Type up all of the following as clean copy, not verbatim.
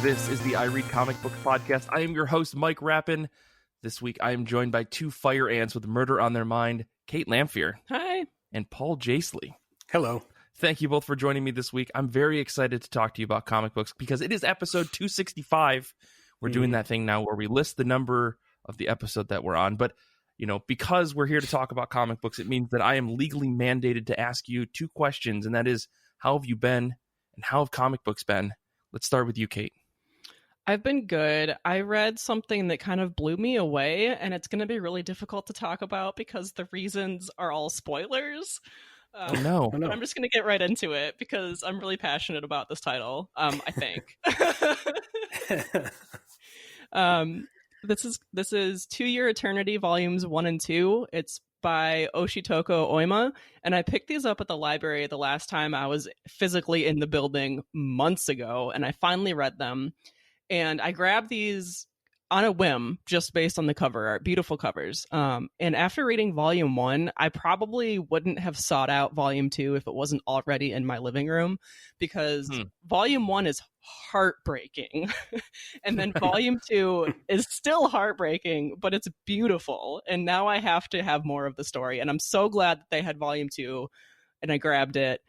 This is the I Read Comic Books podcast. I am your host, Mike Rappin. This week, I am joined by two fire ants with murder on their mind, Kait Lamphere. Hi. And Paul Jasley. Hello. Thank you both for joining me this week. I'm very excited to talk to you about comic books because it is episode 265. We're doing that thing now where we list the number of the episode that we're on. But, you know, because we're here to talk about comic books, it means that I am legally mandated to ask you two questions, and that is, how have you been and how have comic books been? Let's start with you, Kait. I've been good. I read something that kind of blew me away, and it's going to be really difficult to talk about because the reasons are all spoilers. Oh, no. But I'm just going to get right into it because I'm really passionate about this title, I think. This is 2 Year Eternity Volumes 1 and 2. It's by Yoshitoko Oima, and I picked these up at the library the last time I was physically in the building months ago, and I finally read them. And I grabbed these on a whim, just based on the cover art. Beautiful covers. And after reading Volume 1, I probably wouldn't have sought out Volume 2 if it wasn't already in my living room, because Volume 1 is heartbreaking. And then Volume 2 is still heartbreaking, but it's beautiful. And now I have to have more of the story. And I'm so glad that they had Volume 2, and I grabbed it.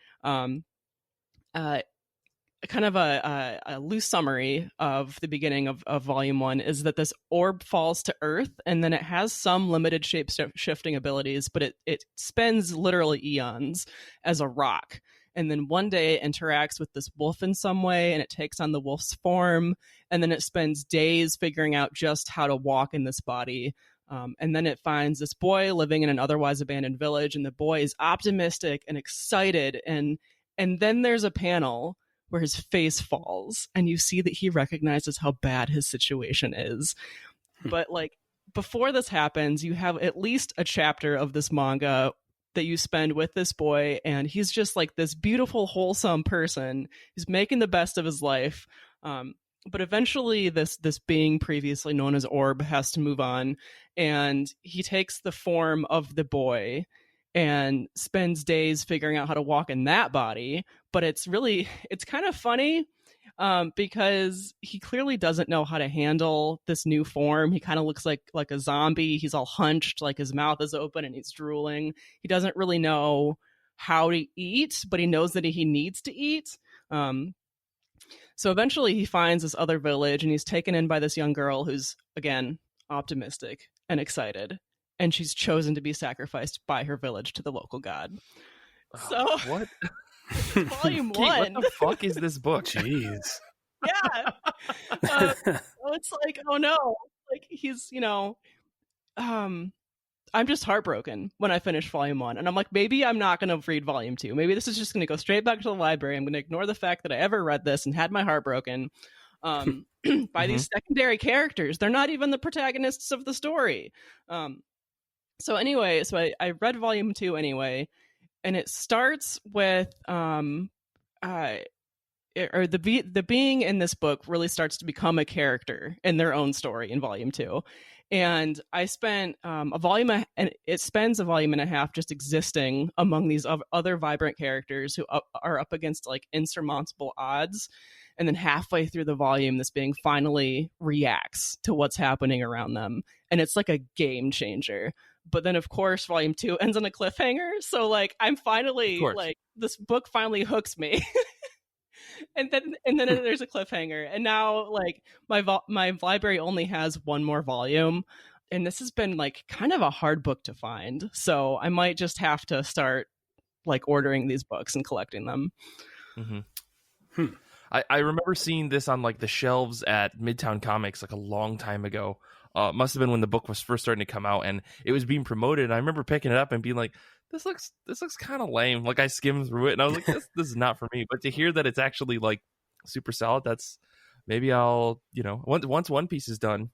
Kind of a loose summary of the beginning of Volume 1 is that this orb falls to Earth, and then it has some limited shape-shifting abilities, but it spends literally eons as a rock. And then one day it interacts with this wolf in some way, and it takes on the wolf's form, and then it spends days figuring out just how to walk in this body. And then it finds this boy living in an otherwise abandoned village, and the boy is optimistic and excited, and then there's a panel where his face falls and you see that he recognizes how bad his situation is. But like, before this happens, you have at least a chapter of this manga that you spend with this boy, and he's just like this beautiful, wholesome person who's making the best of his life. But eventually this being previously known as Orb has to move on, and he takes the form of the boy and spends days figuring out how to walk in that body. But it's kind of funny because he clearly doesn't know how to handle this new form. He kind of looks like a zombie. He's all hunched, like his mouth is open and he's drooling. He doesn't really know how to eat, but he knows that he needs to eat. So eventually he finds this other village, and he's taken in by this young girl who's, again, optimistic and excited. And she's chosen to be sacrificed by her village to the local god. So what? Volume 1. Kait, what the fuck is this book? Jeez. Yeah. It's like, oh no. Like, he's, I'm just heartbroken when I finish Volume 1. And I'm like, maybe I'm not going to read Volume 2. Maybe this is just going to go straight back to the library. I'm going to ignore the fact that I ever read this and had my heart broken. By these secondary characters. They're not even the protagonists of the story. So I read Volume 2 anyway, and it starts with the being in this book really starts to become a character in their own story in Volume 2. And I spent it spends a volume and a half just existing among these other vibrant characters who are up against like insurmountable odds. And then halfway through the volume, this being finally reacts to what's happening around them. And it's like a game changer. But then, of course, Volume 2 ends on a cliffhanger. So, like, I'm finally, like, this book finally hooks me. and then there's a cliffhanger. And now, like, my library only has one more volume. And this has been, like, kind of a hard book to find. So I might just have to start, like, ordering these books and collecting them. I remember seeing this on like the shelves at Midtown Comics like a long time ago. Must have been when the book was first starting to come out, and it was being promoted. And I remember picking it up and being like, "This looks kind of lame." Like I skimmed through it, and I was like, "This is not for me." But to hear that it's actually like super solid, that's maybe I'll once One Piece is done,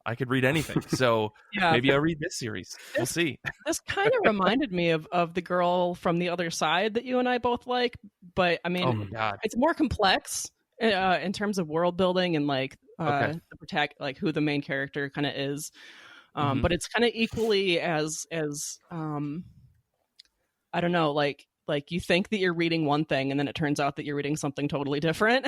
I could read anything. So maybe I'll read this series. We'll see. This kind of reminded me of the girl from the other side that you and I both like. But I mean, oh my God, it's more complex in terms of world building and like like who the main character kind of is. But it's kind of equally as I don't know, like you think that you're reading one thing and then it turns out that you're reading something totally different.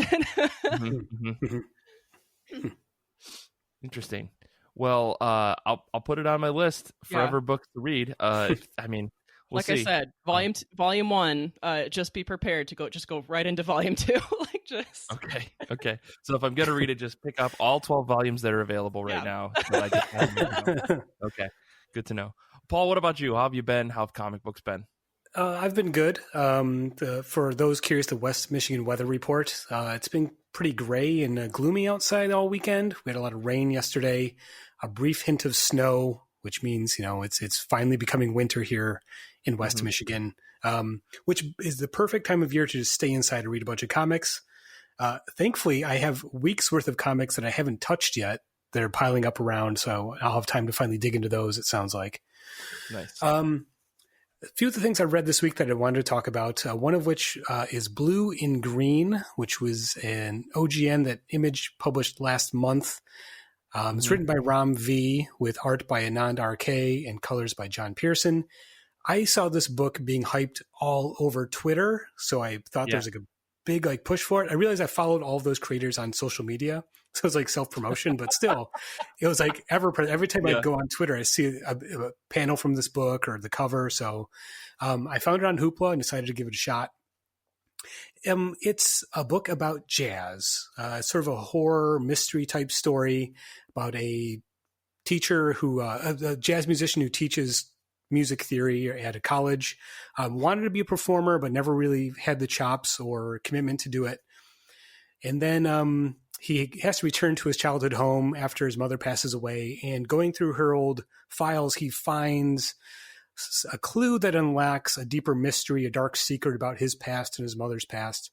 Interesting. Well, I'll put it on my list. Forever books to read. I mean, we'll like see. I said, volume 1. Just be prepared to go right into volume 2. Okay. So if I'm gonna read it, just pick up all 12 volumes that are available right now. That I just haven't. Okay, good to know. Paul, what about you? How have you been? How have comic books been? I've been good. For those curious, the West Michigan weather report, it's been pretty gray and gloomy outside all weekend. We had a lot of rain yesterday, a brief hint of snow, which means, it's finally becoming winter here in West Michigan, which is the perfect time of year to just stay inside and read a bunch of comics. Thankfully, I have weeks worth of comics that I haven't touched yet that are piling up around, so I'll have time to finally dig into those, it sounds like. Nice. A few of the things I read this week that I wanted to talk about, one of which is Blue in Green, which was an OGN that Image published last month. It's written by Ram V with art by Anand RK and colors by John Pearson. I saw this book being hyped all over Twitter, so I thought there was like a big push for it. I realized I followed all of those creators on social media, so it was like self-promotion, but still, it was like every time I go on Twitter, I see a panel from this book or the cover. So I found it on Hoopla and decided to give it a shot. It's a book about jazz, sort of a horror mystery type story about a teacher a jazz musician who teaches music theory at a college, wanted to be a performer, but never really had the chops or commitment to do it. And then he has to return to his childhood home after his mother passes away. And going through her old files, he finds a clue that unlocks a deeper mystery, a dark secret about his past and his mother's past.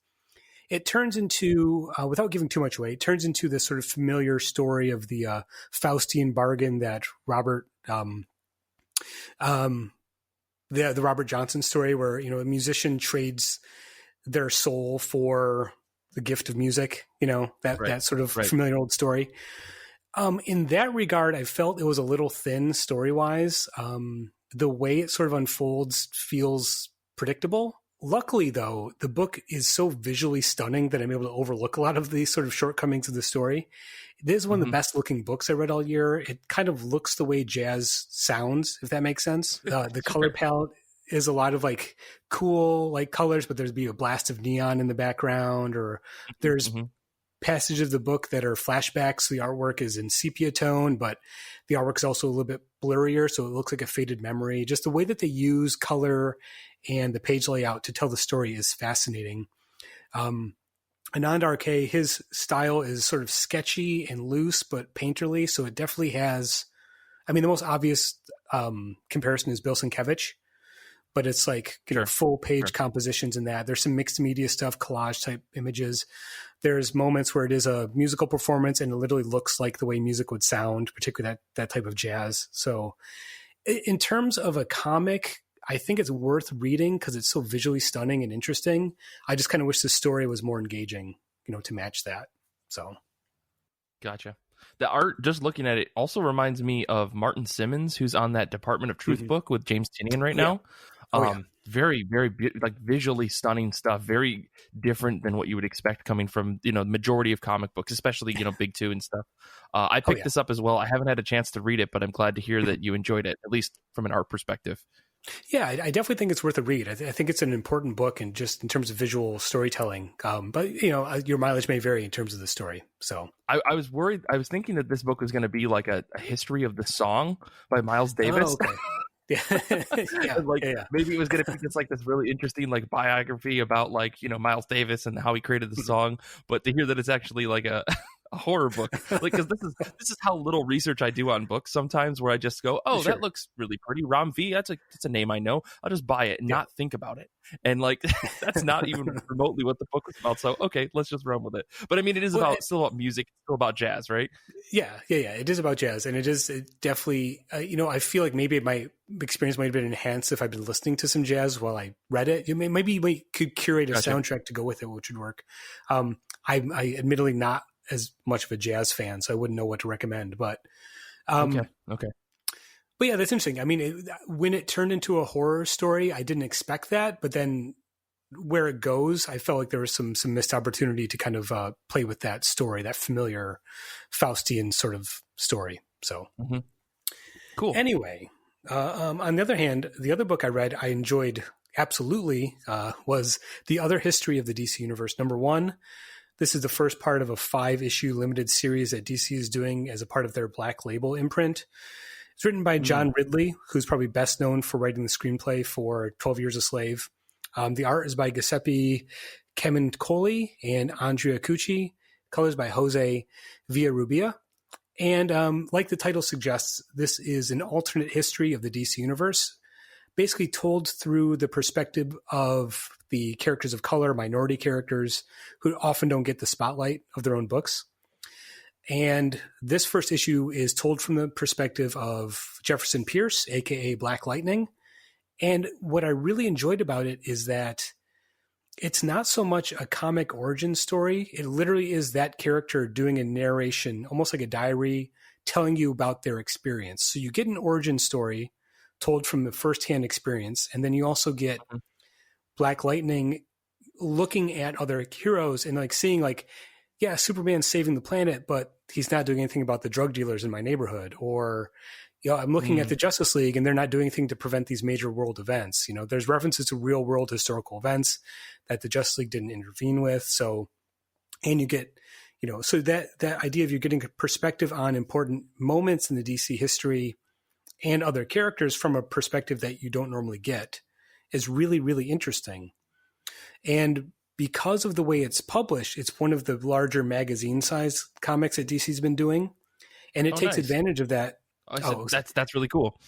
It turns into, without giving too much away, it turns into this sort of familiar story of the Faustian bargain that the Robert Johnson story, where a musician trades their soul for the gift of music, that sort of familiar old story. In that regard, I felt it was a little thin story-wise. The way it sort of unfolds feels predictable. Luckily, though, the book is so visually stunning that I'm able to overlook a lot of these sort of shortcomings of the story. This is one of the best looking books I read all year. It kind of looks the way jazz sounds, if that makes sense. The color palette is a lot of cool colors, but there's be a blast of neon in the background, or there's passages of the book that are flashbacks. The artwork is in sepia tone, but the artwork is also a little bit blurrier, so it looks like a faded memory. Just the way that they use color and the page layout to tell the story is fascinating. Anand RK, his style is sort of sketchy and loose, but painterly. So it definitely has, the most obvious comparison is Bill Sienkiewicz, but it's full page compositions in that. There's some mixed media stuff, collage type images. There's moments where it is a musical performance and it literally looks like the way music would sound, particularly that type of jazz. So in terms of a comic, I think it's worth reading because it's so visually stunning and interesting. I just kind of wish the story was more engaging, to match that. So. Gotcha. The art, just looking at it, also reminds me of Martin Simmons, who's on that Department of Truth book with James Tynion right now. Very, very visually stunning stuff. Very different than what you would expect coming from, the majority of comic books, especially, Big Two and stuff. I picked this up as well. I haven't had a chance to read it, but I'm glad to hear that you enjoyed it, at least from an art perspective. Yeah, I definitely think it's worth a read. I think it's an important book, and just in terms of visual storytelling. But your mileage may vary in terms of the story. So I was worried. I was thinking that this book was going to be like a history of the song by Miles Davis. Oh, okay. Maybe it was going to be just this really interesting biography about Miles Davis and how he created the song. But to hear that it's actually a horror book, because this is how little research I do on books sometimes, where I just go, that looks really pretty. Ram V, that's a name I know. I'll just buy it and not think about it. And that's not even remotely what the book was about. So okay, let's just run with it. But it is still about music, still about jazz, right? Yeah. It is about jazz, and it definitely. I feel like maybe my experience might have been enhanced if I'd been listening to some jazz while I read it. Maybe we could curate a soundtrack to go with it, which would work. I'm admittedly not as much of a jazz fan, so I wouldn't know what to recommend. But okay. But yeah, that's interesting. When it turned into a horror story, I didn't expect that, but then where it goes, I felt like there was some missed opportunity to kind of play with that story, that familiar Faustian sort of story. So cool. Anyway, on the other hand, the other book I read I enjoyed absolutely was The Other History of the DC Universe. Number 1, this is the first part of a 5-issue limited series that DC is doing as a part of their Black Label imprint. It's written by John Ridley, who's probably best known for writing the screenplay for 12 Years a Slave. The art is by Giuseppe Camuncoli and Andrea Cucci. Colors by Jose Villarrubia. And like the title suggests, this is an alternate history of the DC Universe, basically told through the perspective of the characters of color, minority characters, who often don't get the spotlight of their own books. And this first issue is told from the perspective of Jefferson Pierce, aka Black Lightning. And what I really enjoyed about it is that it's not so much a comic origin story. It literally is that character doing a narration, almost like a diary, telling you about their experience. So you get an origin story told from the firsthand experience. And then you also get Black Lightning looking at other heroes and like seeing like, yeah, Superman's saving the planet, but he's not doing anything about the drug dealers in my neighborhood. Or, you know, I'm looking at the Justice League and they're not doing anything to prevent these major world events. You know, there's references to real world historical events that the Justice League didn't intervene with. So, and you get, you know, so that idea of you getting a perspective on important moments in the DC history and other characters from a perspective that you don't normally get is really, really interesting. And because of the way it's published, it's one of the larger magazine size comics that DC's been doing. And it takes advantage of that. That's really cool.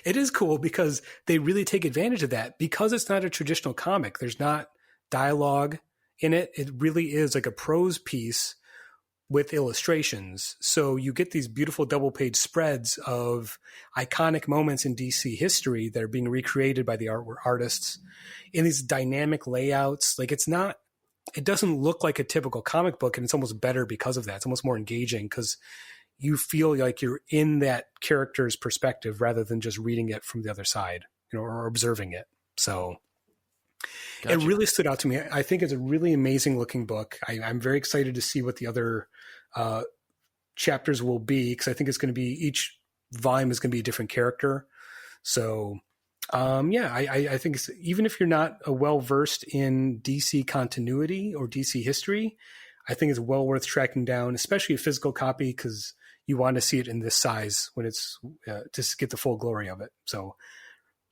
It is cool because they really take advantage of that because it's not a traditional comic. There's not dialogue in it. It really is like a prose piece with illustrations. So you get these beautiful double page spreads of iconic moments in DC history that are being recreated by the artists in these dynamic layouts. Like it doesn't look like a typical comic book, and it's almost better because of that. It's almost more engaging because you feel like you're in that character's perspective rather than just reading it from the other side, you know, or observing it. So It really stood out to me. I think it's a really amazing looking book. I'm very excited to see what the other chapters will be, because I think it's going to be, each volume is going to be a different character. So I think even if you're not well-versed in DC continuity or DC history, I think it's well worth tracking down, especially a physical copy, because you want to see it in this size when it's to get the full glory of it. So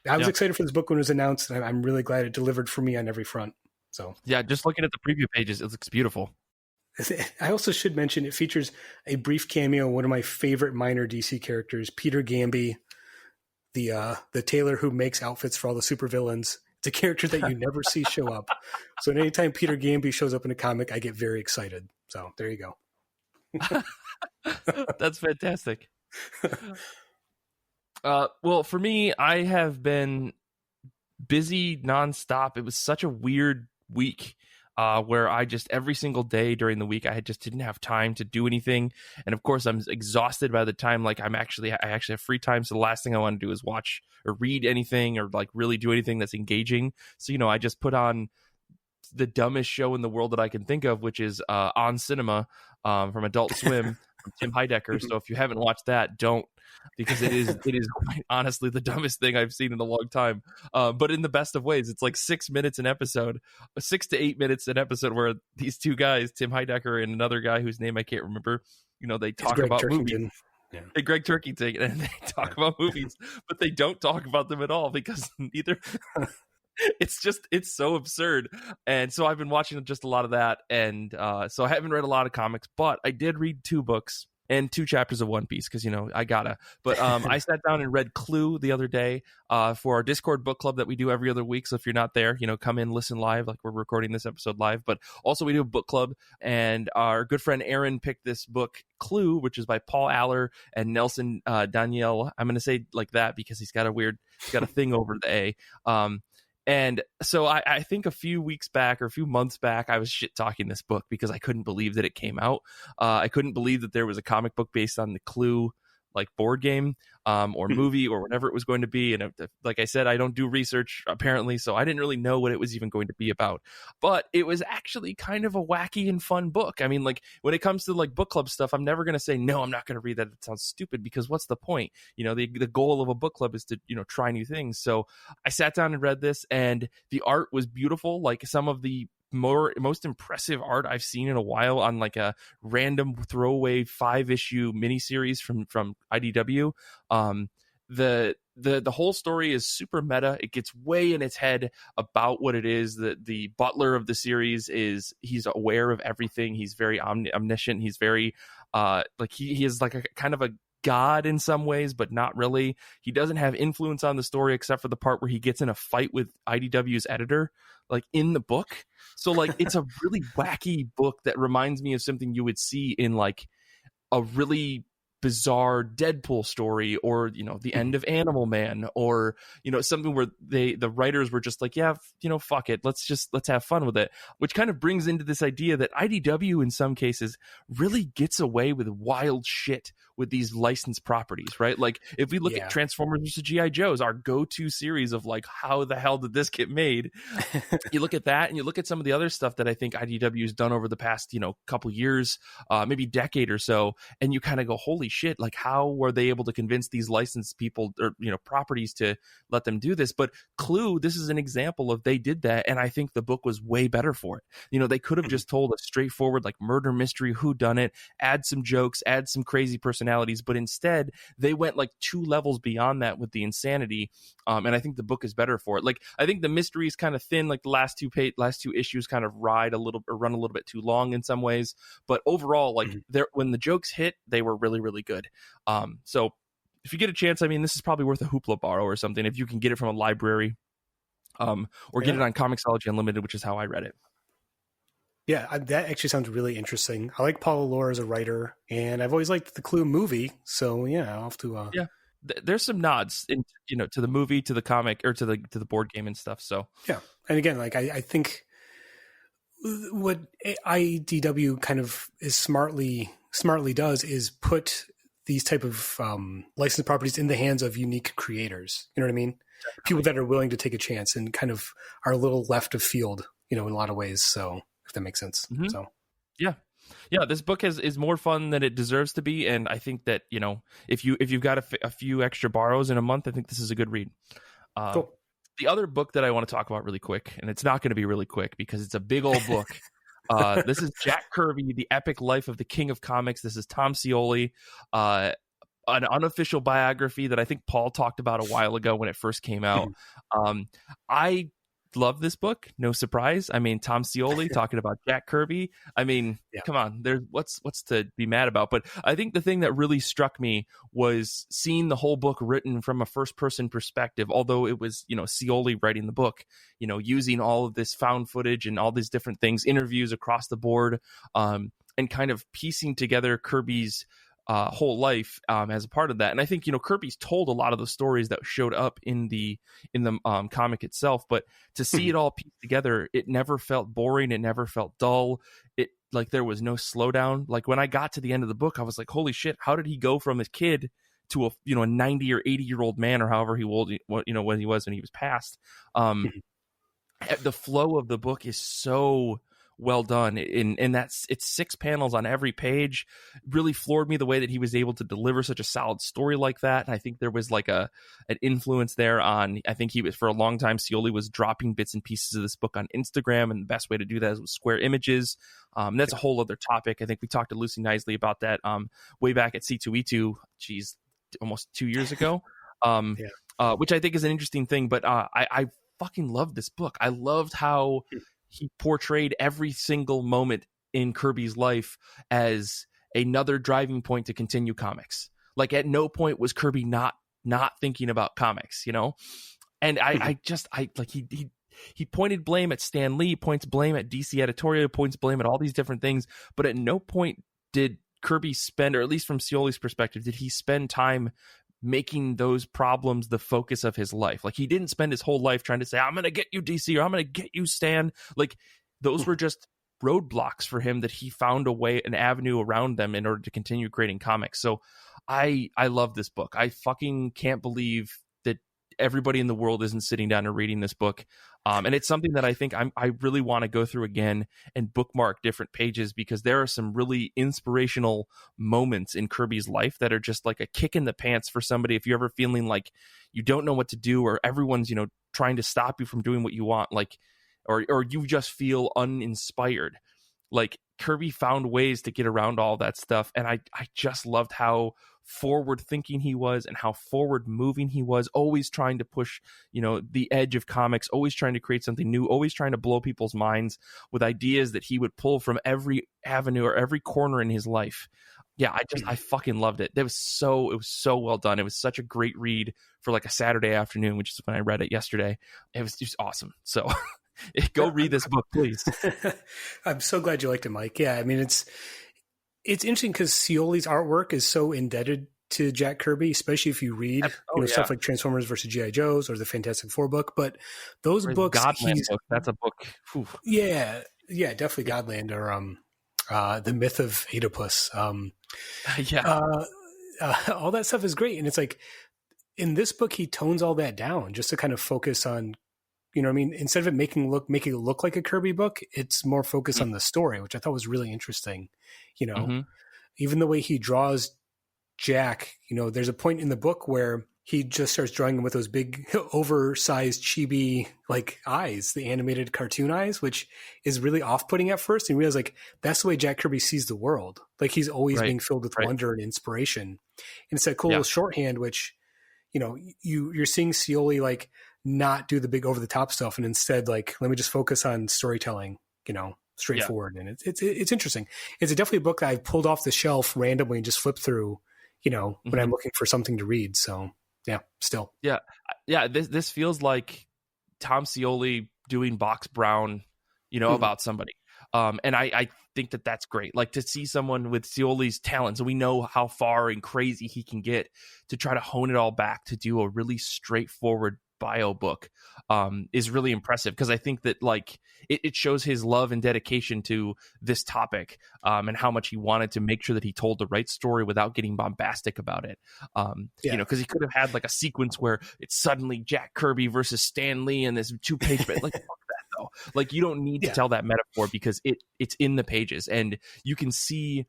I was excited for this book when it was announced, and I'm really glad it delivered for me on every front. So yeah, just looking at the preview pages, it looks beautiful. I also should mention it features a brief cameo of one of my favorite minor DC characters, Peter Gamby, the tailor who makes outfits for all the supervillains. It's a character that you never see show up. So anytime Peter Gamby shows up in a comic, I get very excited. So there you go. That's fantastic. Well, for me, I have been busy nonstop. It was such a weird week where I just, every single day during the week, I just didn't have time to do anything. And of course, I'm exhausted by the time, like I actually have free time. So the last thing I want to do is watch or read anything or like really do anything that's engaging. So, I just put on the dumbest show in the world that I can think of, which is On Cinema from Adult Swim from Tim Heidecker. So if you haven't watched that, don't, because it is quite honestly the dumbest thing I've seen in a long time. But in the best of ways, it's like 6 minutes an episode, 6 to 8 minutes an episode, where these two guys, Tim Heidecker and another guy whose name I can't remember, they talk about movies. Yeah. Hey, Greg Turkington, and they talk about movies, but they don't talk about them at all because neither. It's so absurd. And so I've been watching just a lot of that. And so I haven't read a lot of comics, but I did read 2 books and 2 chapters of One Piece because, I gotta. But I sat down and read Clue the other day for our Discord book club that we do every other week. So if you're not there, come in, listen live, like we're recording this episode live. But also we do a book club, and our good friend Aaron picked this book, Clue, which is by Paul Aller and Nelson Daniel. I'm going to say like that because he's got a thing over the A. And so I think a few weeks back or a few months back, I was shit talking this book because I couldn't believe that it came out. I couldn't believe that there was a comic book based on the Clue like board game or movie or whatever it was going to be. And like I said, I don't do research apparently, so I didn't really know what it was even going to be about. But it was actually kind of a wacky and fun book. I mean, like when it comes to like book club stuff, I'm never going to say, no, I'm not going to read that. It sounds stupid, because what's the point? The goal of a book club is to, try new things. So I sat down and read this, and the art was beautiful. Like some of the most impressive art I've seen in a while on like a random throwaway 5-issue miniseries from IDW. The whole story is super meta. It gets way in its head about what it is. The butler of the series he's aware of everything. He's very omniscient. He's very like he is like a kind of a god in some ways, but not really. He doesn't have influence on the story except for the part where he gets in a fight with IDW's editor, like in the book. So like it's a really wacky book that reminds me of something you would see in like a really bizarre Deadpool story, or the end of Animal Man, or something where the writers were just like, yeah, fuck it, let's have fun with it, which kind of brings into this idea that IDW in some cases really gets away with wild shit with these licensed properties, right? Like if we look at Transformers vs. G.I. Joe's, our go-to series of like, how the hell did this get made? You look at that, and you look at some of the other stuff that I think IDW has done over the past couple years, maybe decade or so, and you kind of go, holy shit, like how were they able to convince these licensed people or properties to let them do this? But Clue, this is an example of they did that, and I think the book was way better for it. They could have just told a straightforward like murder mystery, whodunit, add some jokes, add some crazy personalities, but instead they went like 2 levels beyond that with the insanity, and I think the book is better for it. Like I think the mystery is kind of thin, like the last two issues kind of run a little bit too long in some ways, but overall, like when the jokes hit, they were really, really good. So if you get a chance, I mean, this is probably worth a Hoopla borrow or something if you can get it from a library, or get it on Comixology Unlimited, which is how I read it. Yeah, that actually sounds really interesting. I like Paul Allor as a writer, and I've always liked the Clue movie. So yeah, I'll have to. There's some nods in to the movie, to the comic, or to the board game and stuff. So yeah, and again, like I think what IDW kind of is smartly does is put these type of licensed properties in the hands of unique creators. You know what I mean? People that are willing to take a chance and kind of are a little left of field, in a lot of ways. So if that makes sense. Mm-hmm. So yeah, this book is more fun than it deserves to be, and I think that if you've got a few extra borrows in a month, I think this is a good read. Cool. The other book that I want to talk about really quick, and it's not going to be really quick because it's a big old book. This is Jack Kirby, The Epic Life of the King of Comics. This is Tom Scioli, an unofficial biography that I think Paul talked about a while ago when it first came out. I love this book, no surprise. I mean, Tom Scioli talking about Jack Kirby. I mean, come on, there's what's to be mad about? But I think the thing that really struck me was seeing the whole book written from a first person perspective, although it was, Scioli writing the book, using all of this found footage and all these different things, interviews across the board, and kind of piecing together Kirby's whole life as a part of that. And I think Kirby's told a lot of the stories that showed up in the comic itself, but to see it all pieced together, it never felt boring, it never felt dull. It like there was no slowdown. Like when I got to the end of the book, I was like, holy shit, how did he go from a kid to a 90 or 80-year-old man, or however when he was passed? The flow of the book is so well done, and it's 6 panels on every page. Really floored me the way that he was able to deliver such a solid story like that. And I think there was like an influence there on, I think he was, for a long time, Scioli was dropping bits and pieces of this book on Instagram, and the best way to do that is with square images. And that's a whole other topic. I think we talked to Lucy Nisley about that way back at C2E2, almost 2 years ago, which I think is an interesting thing. But I fucking loved this book. I loved how he portrayed every single moment in Kirby's life as another driving point to continue comics. Like at no point was Kirby not thinking about comics, And he pointed blame at Stan Lee, points blame at DC editorial, points blame at all these different things, but at no point did Kirby spend, or at least from Scioli's perspective, did he spend time making those problems the focus of his life. Like he didn't spend his whole life trying to say, I'm going to get you DC, or I'm going to get you Stan. Like those were just roadblocks for him that he found a way, an avenue around them in order to continue creating comics. So I love this book. I fucking can't believe that everybody in the world isn't sitting down and reading this book. And it's something that I think I really want to go through again and bookmark different pages, because there are some really inspirational moments in Kirby's life that are just like a kick in the pants for somebody. If you're ever feeling like you don't know what to do, or everyone's, trying to stop you from doing what you want, like, or you just feel uninspired, like Kirby found ways to get around all that stuff. And I just loved how forward thinking he was and how forward moving he was, always trying to push, the edge of comics, always trying to create something new, always trying to blow people's minds with ideas that he would pull from every avenue or every corner in his life. Yeah, I fucking loved it. It was so well done. It was such a great read for like a Saturday afternoon, which is when I read it yesterday. It was just awesome. So go read this book, please. I'm so glad you liked it, Mike. Yeah, I mean, it's interesting because Scioli's artwork is so indebted to Jack Kirby, especially if you read stuff like Transformers versus G.I. Joes or the Fantastic Four book. But those books, book, that's a book. Whew. Yeah, definitely Godland, or the Myth of Oedipus. All that stuff is great, and it's like in this book he tones all that down just to kind of focus on. Instead of it making it look like a Kirby book, it's more focused on the story, which I thought was really interesting. Even the way he draws Jack, there's a point in the book where he just starts drawing him with those big oversized chibi like eyes, the animated cartoon eyes, which is really off-putting at first. And you realize like, that's the way Jack Kirby sees the world. Like he's always being filled with wonder and inspiration. And it's that cool little shorthand, which, you're seeing Scioli like, not do the big over the top stuff, and instead like, let me just focus on storytelling, straightforward. And it's interesting. It's definitely a book that I've pulled off the shelf randomly and just flipped through, when I'm looking for something to read. So still. Yeah. This feels like Tom Scioli doing Box Brown, about somebody. And I think that that's great. Like to see someone with Scioli's talents, and we know how far and crazy he can get, to try to hone it all back to do a really straightforward bio book is really impressive, because I think that like it shows his love and dedication to this topic, and how much he wanted to make sure that he told the right story without getting bombastic about it. Because he could have had like a sequence where it's suddenly Jack Kirby versus Stan Lee in this 2-page like fuck that though. Like you don't need to tell that metaphor, because it's in the pages, and you can see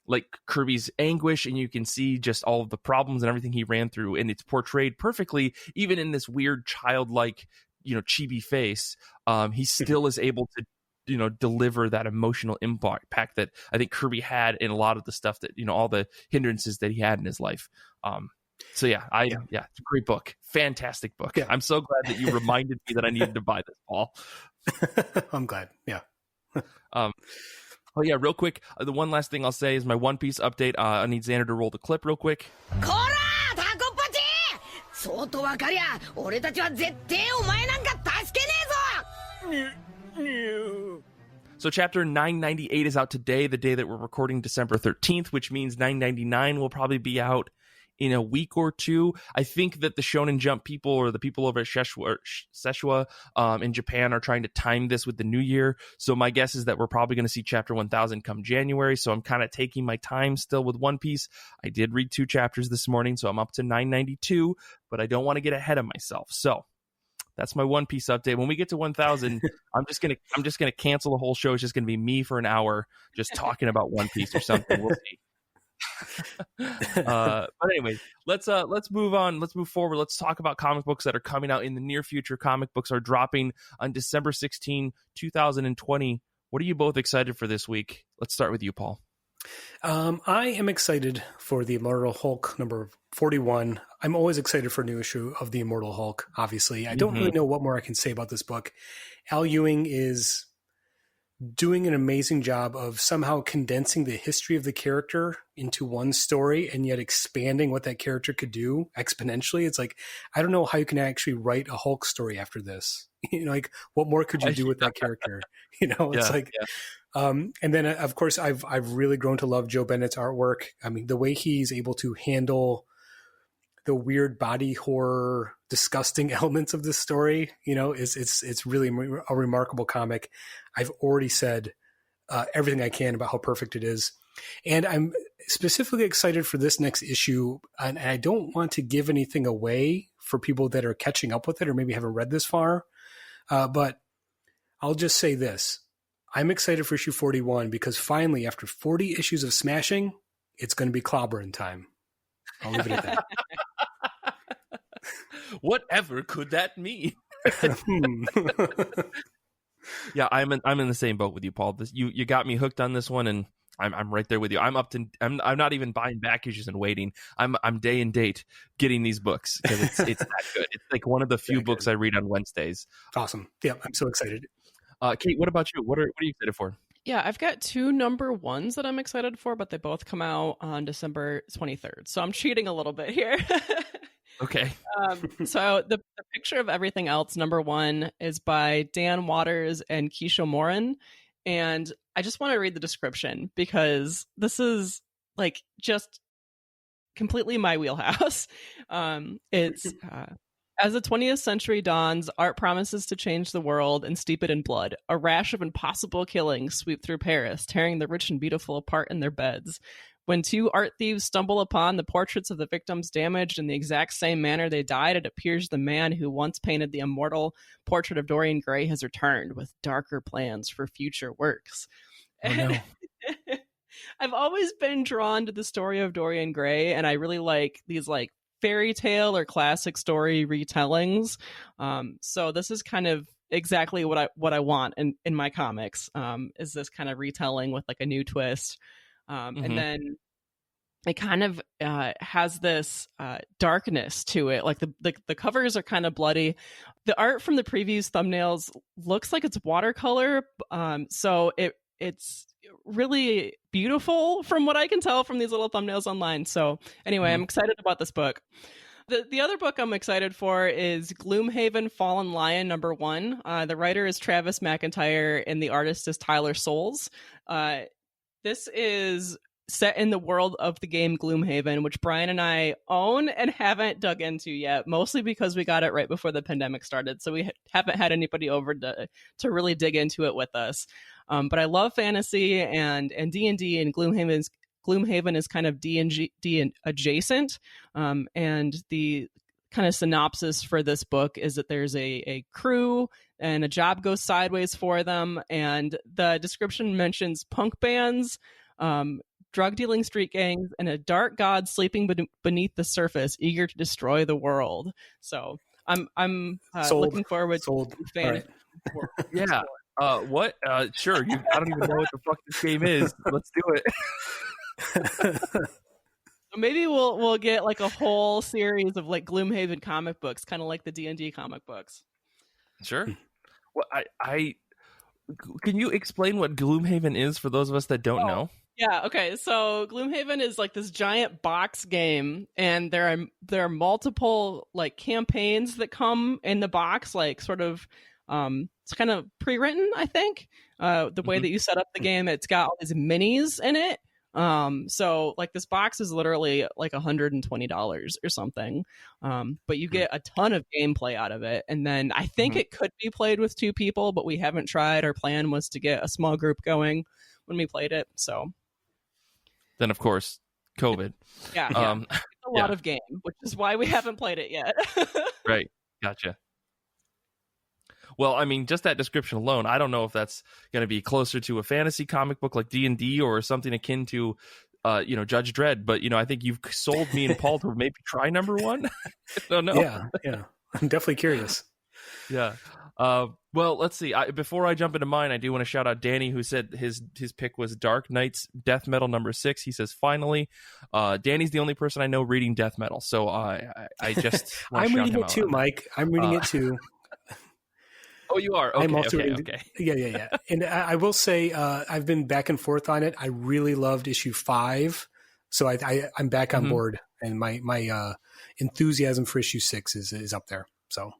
like Kirby's anguish, and you can see just all of the problems and everything he ran through, and it's portrayed perfectly, even in this weird childlike, chibi face. He still is able to, deliver that emotional impact that I think Kirby had in a lot of the stuff that, all the hindrances that he had in his life. It's a great book, fantastic book. I'm so glad that you reminded me that I needed to buy this, Paul. I'm glad. Yeah. Oh yeah, real quick. The one last thing I'll say is my One Piece update. I need Xander to roll the clip real quick. So chapter 998 is out today, the day that we're recording, December 13th, which means 999 will probably be out in a week or two. I think that the Shonen Jump people, or the people over at Seshua in Japan, are trying to time this with the new year. So my guess is that we're probably going to see chapter 1000 come January. So I'm kind of taking my time still with One Piece. I did read 2 chapters this morning, so I'm up to 992, but I don't want to get ahead of myself. So that's my One Piece update. When we get to 1000, I'm just gonna cancel the whole show. It's just gonna be me for an hour just talking about One Piece or something. We'll see. But anyway, let's move on. Let's move forward. Let's talk about comic books that are coming out in the near future. Comic books are dropping on December 16, 2020. What are you both excited for this week? Let's start with you, Paul. I am excited for the Immortal Hulk number 41. I'm always excited for a new issue of the Immortal Hulk, obviously. I don't really know what more I can say about this book. Al Ewing is doing an amazing job of somehow condensing the history of the character into one story, and yet expanding what that character could do exponentially. It's like, I don't know how you can actually write a Hulk story after this. Like what more could you do with that character? And then of course I've really grown to love Joe Bennett's artwork. I mean, the way he's able to handle the weird body horror, disgusting elements of this story, it's really a remarkable comic. I've already said everything I can about how perfect it is. And I'm specifically excited for this next issue, and I don't want to give anything away for people that are catching up with it or maybe haven't read this far. But I'll just say this. I'm excited for issue 41 because finally, after 40 issues of smashing, it's going to be clobbering time. I'll leave it at that. Whatever could that mean? Yeah, I'm in the same boat with you, Paul. You got me hooked on this one, and I'm right there with you. I'm not even buying back issues and waiting. I'm day and date getting these books because it's that good. It's like one of the few books I read on Wednesdays. Awesome. Yeah, I'm so excited. Kate, what about you? What are you excited for? Yeah, I've got 2 number 1s that I'm excited for, but they both come out on December 23rd. So I'm cheating a little bit here. Okay. So the Picture of Everything Else, number 1, is by Dan Waters and Keisha Morin. And I just want to read the description because this is like just completely my wheelhouse. It's as the 20th century dawns, art promises to change the world and steep it in blood. A rash of impossible killings sweep through Paris, tearing the rich and beautiful apart in their beds. When 2 art thieves stumble upon the portraits of the victims damaged in the exact same manner they died, it appears the man who once painted the immortal portrait of Dorian Gray has returned with darker plans for future works. Oh, no. I've always been drawn to the story of Dorian Gray, and I really like these like fairy tale or classic story retellings. So this is kind of exactly what I want in my comics. Is this kind of retelling with like a new twist. And then it kind of has this darkness to it. Like the covers are kind of bloody. The art from the previews thumbnails looks like it's watercolor. So it's really beautiful from what I can tell from these little thumbnails online. So anyway, I'm excited about this book. The other book I'm excited for is Gloomhaven Fallen Lion number 1. The writer is Travis McIntyre and the artist is Tyler Souls. This is set in the world of the game Gloomhaven, which Brian and I own and haven't dug into yet, mostly because we got it right before the pandemic started. So we haven't had anybody over to really dig into it with us. But I love fantasy and D&D, and Gloomhaven is kind of D&D adjacent. And the kind of synopsis for this book is that there's a crew and a job goes sideways for them. And the description mentions punk bands, drug dealing street gangs, and a dark god sleeping beneath the surface, eager to destroy the world. So I'm looking forward to fantasy. Right. Yeah. What? Sure. I don't even know what the fuck this game is. Let's do it. Maybe we'll get like a whole series of like Gloomhaven comic books, kind of like the D&D comic books. Sure. Well, I can you explain what Gloomhaven is for those of us that don't know? Yeah. Okay. So Gloomhaven is like this giant box game, and there are multiple like campaigns that come in the box, like sort of. It's kind of pre-written, I think. The way that you set up the game, it's got all these minis in it. So like this box is literally like $120 or something. But you get a ton of gameplay out of it. And then I think it could be played with 2 people, but we haven't tried. Our plan was to get a small group going when we played it. So then of course, COVID. Yeah. It's a lot of game, which is why we haven't played it yet. Right. Gotcha. Well, I mean, just that description alone, I don't know if that's going to be closer to a fantasy comic book like D&D or something akin to, Judge Dredd. But, I think you've sold me and Paul to maybe try number 1. I don't know. Yeah. I'm definitely curious. Yeah. Well, let's see. Before I jump into mine, I do want to shout out Danny, who said his pick was Dark Knight's Death Metal number 6. He says, finally. Danny's the only person I know reading death metal. So I just I'm reading it too, Mike. I'm reading it too. Oh, you are? Okay, I'm also okay. Yeah. And I will say I've been back and forth on it. I really loved issue 5. So I'm back on board, and my enthusiasm for issue 6 is up there. So.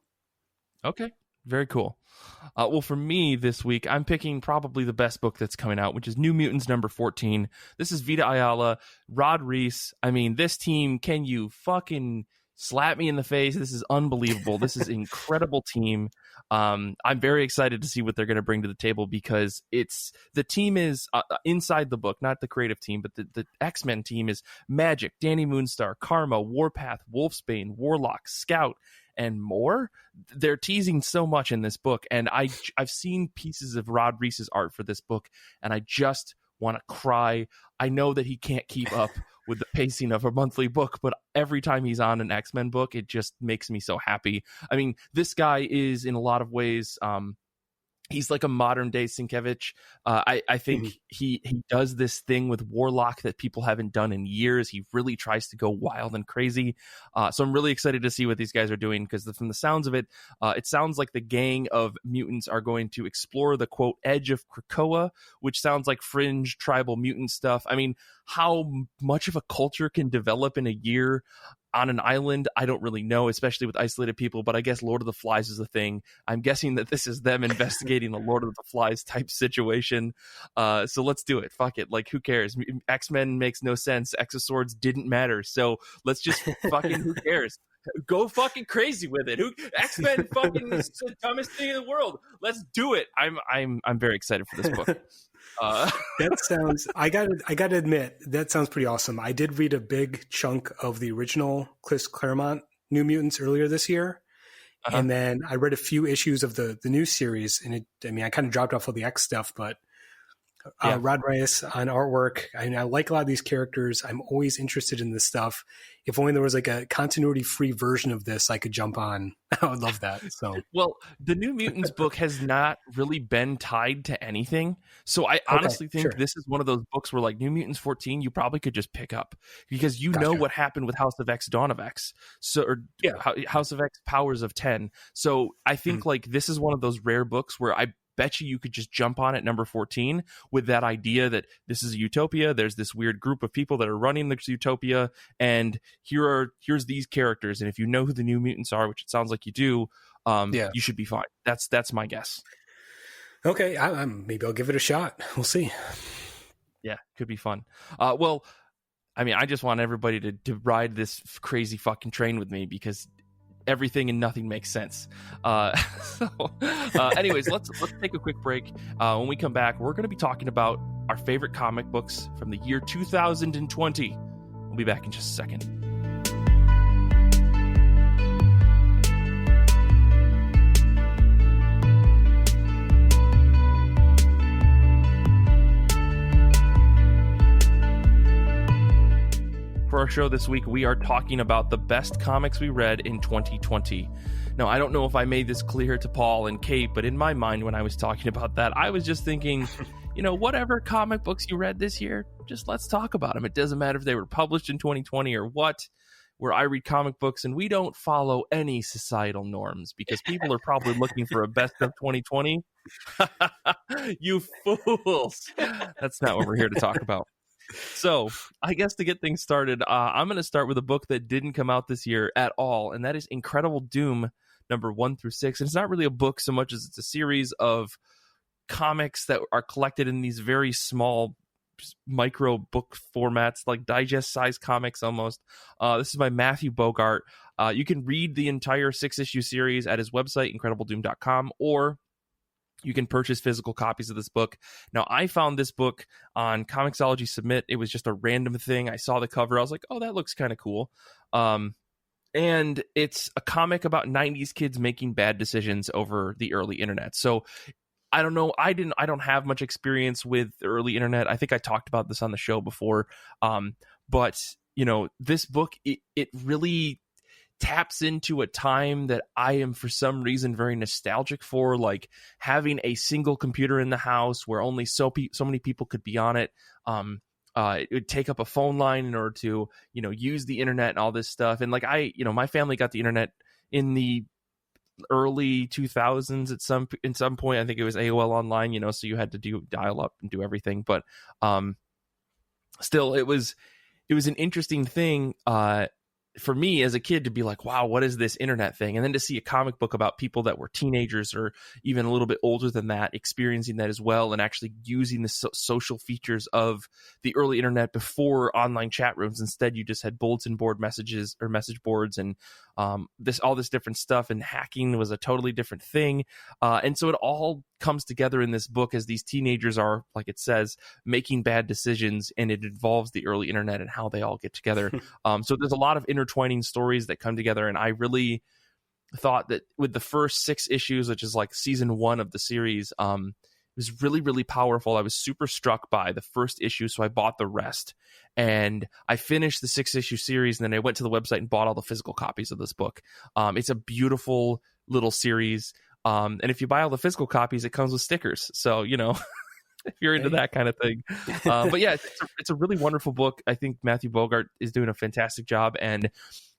Okay. Very cool. Well, for me this week, I'm picking probably the best book that's coming out, which is New Mutants number 14. This is Vita Ayala, Rod Reese. I mean, this team, can you fucking slap me in the face. This is unbelievable. This is an incredible team. I'm very excited to see what they're going to bring to the table, because the team is inside the book, not the creative team, but the X-Men team is Magic, Danny Moonstar, Karma, Warpath, Wolfsbane, Warlock, Scout, and more. They're teasing so much in this book, and I've seen pieces of Rod Reese's art for this book, and I just want to cry. I know that he can't keep up with the pacing of a monthly book, but every time he's on an X-Men book, it just makes me so happy. I mean, this guy is in a lot of ways, he's like a modern day Sienkiewicz. I think he does this thing with Warlock that people haven't done in years. He really tries to go wild and crazy. So I'm really excited to see what these guys are doing, because from the sounds of it, it sounds like the gang of mutants are going to explore the, quote, edge of Krakoa, which sounds like fringe tribal mutant stuff. I mean, how much of a culture can develop in a year on an island, I don't really know, especially with isolated people, but I guess Lord of the Flies is a thing. I'm guessing that this is them investigating a Lord of the Flies type situation. So let's do it. Fuck it. Like, who cares? X-Men makes no sense. Exoswords didn't matter. So let's just fucking, who cares? Go fucking crazy with it. X-Men fucking is the dumbest thing in the world. Let's do it. I'm very excited for this book. That sounds, I gotta admit, that sounds pretty awesome. I did read a big chunk of the original Chris Claremont New Mutants earlier this year. And then I read a few issues of the new series, and I kind of dropped off all the X stuff, but Rod Reis on artwork. I mean, I like a lot of these characters. I'm always interested in this stuff. If only there was like a continuity free version of this I could jump on. I would love that. So, well, the New Mutants book has not really been tied to anything. So I honestly think this is one of those books where, like, New Mutants 14, you probably could just pick up, because you know what happened with House of X, Dawn of X. So, House of X, Powers of 10. So I think like this is one of those rare books where I bet you could just jump on at number 14 with that idea that this is a utopia. There's this weird group of people that are running this utopia, and here's these characters. And if you know who the New Mutants are, which it sounds like you do, you should be fine. That's my guess. Okay, maybe I'll give it a shot. We'll see. Yeah, could be fun. Well, I mean, I just want everybody to ride this crazy fucking train with me, because everything and nothing makes sense. Anyways, let's take a quick break. When we come back, we're going to be talking about our favorite comic books from the year 2020. We'll be back in just a second. For our show this week, we are talking about the best comics we read in 2020. Now, I don't know if I made this clear to Paul and Kate, but in my mind when I was talking about that, I was just thinking, whatever comic books you read this year, just let's talk about them. It doesn't matter if they were published in 2020 or what. Where I read comic books and we don't follow any societal norms, because people are probably looking for a best of 2020. You fools. That's not what we're here to talk about. So I guess to get things started, I'm going to start with a book that didn't come out this year at all, and that is Incredible Doom number 1 through 6. And it's not really a book so much as it's a series of comics that are collected in these very small micro book formats, like digest size comics almost. This is by Matthew Bogart. You can read the entire 6-issue series at his website, incredibledoom.com, or you can purchase physical copies of this book. Now, I found this book on Comixology Submit. It was just a random thing. I saw the cover. I was like, oh, that looks kind of cool. And it's a comic about 90s kids making bad decisions over the early internet. So I don't know. I don't have much experience with the early internet. I think I talked about this on the show before. But, this book, it really taps into a time that I am for some reason very nostalgic for, like having a single computer in the house where only so many people could be on it. It would take up a phone line in order to, use the internet and all this stuff. And like my family got the internet in the early 2000s in some point. I think it was AOL Online, so you had to do dial up and do everything. But still, it was an interesting thing. for me as a kid to be like, wow, what is this internet thing? And then to see a comic book about people that were teenagers or even a little bit older than that, experiencing that as well, and actually using the social features of the early internet before online chat rooms. Instead, you just had bulletin board messages or message boards and all this different stuff, and hacking was a totally different thing. And so it all comes together in this book as these teenagers are, like it says, making bad decisions, and it involves the early internet and how they all get together. So there's a lot of intertwining stories that come together, and I really thought that with the first 6 issues, which is like season 1 of the series, it was really, really powerful. I was super struck by the first issue, so I bought the rest. And I finished the 6-issue series, and then I went to the website and bought all the physical copies of this book. It's a beautiful little series. And if you buy all the physical copies, it comes with stickers. So, if you're into that kind of thing. But yeah, it's a really wonderful book. I think Matthew Bogart is doing a fantastic job. And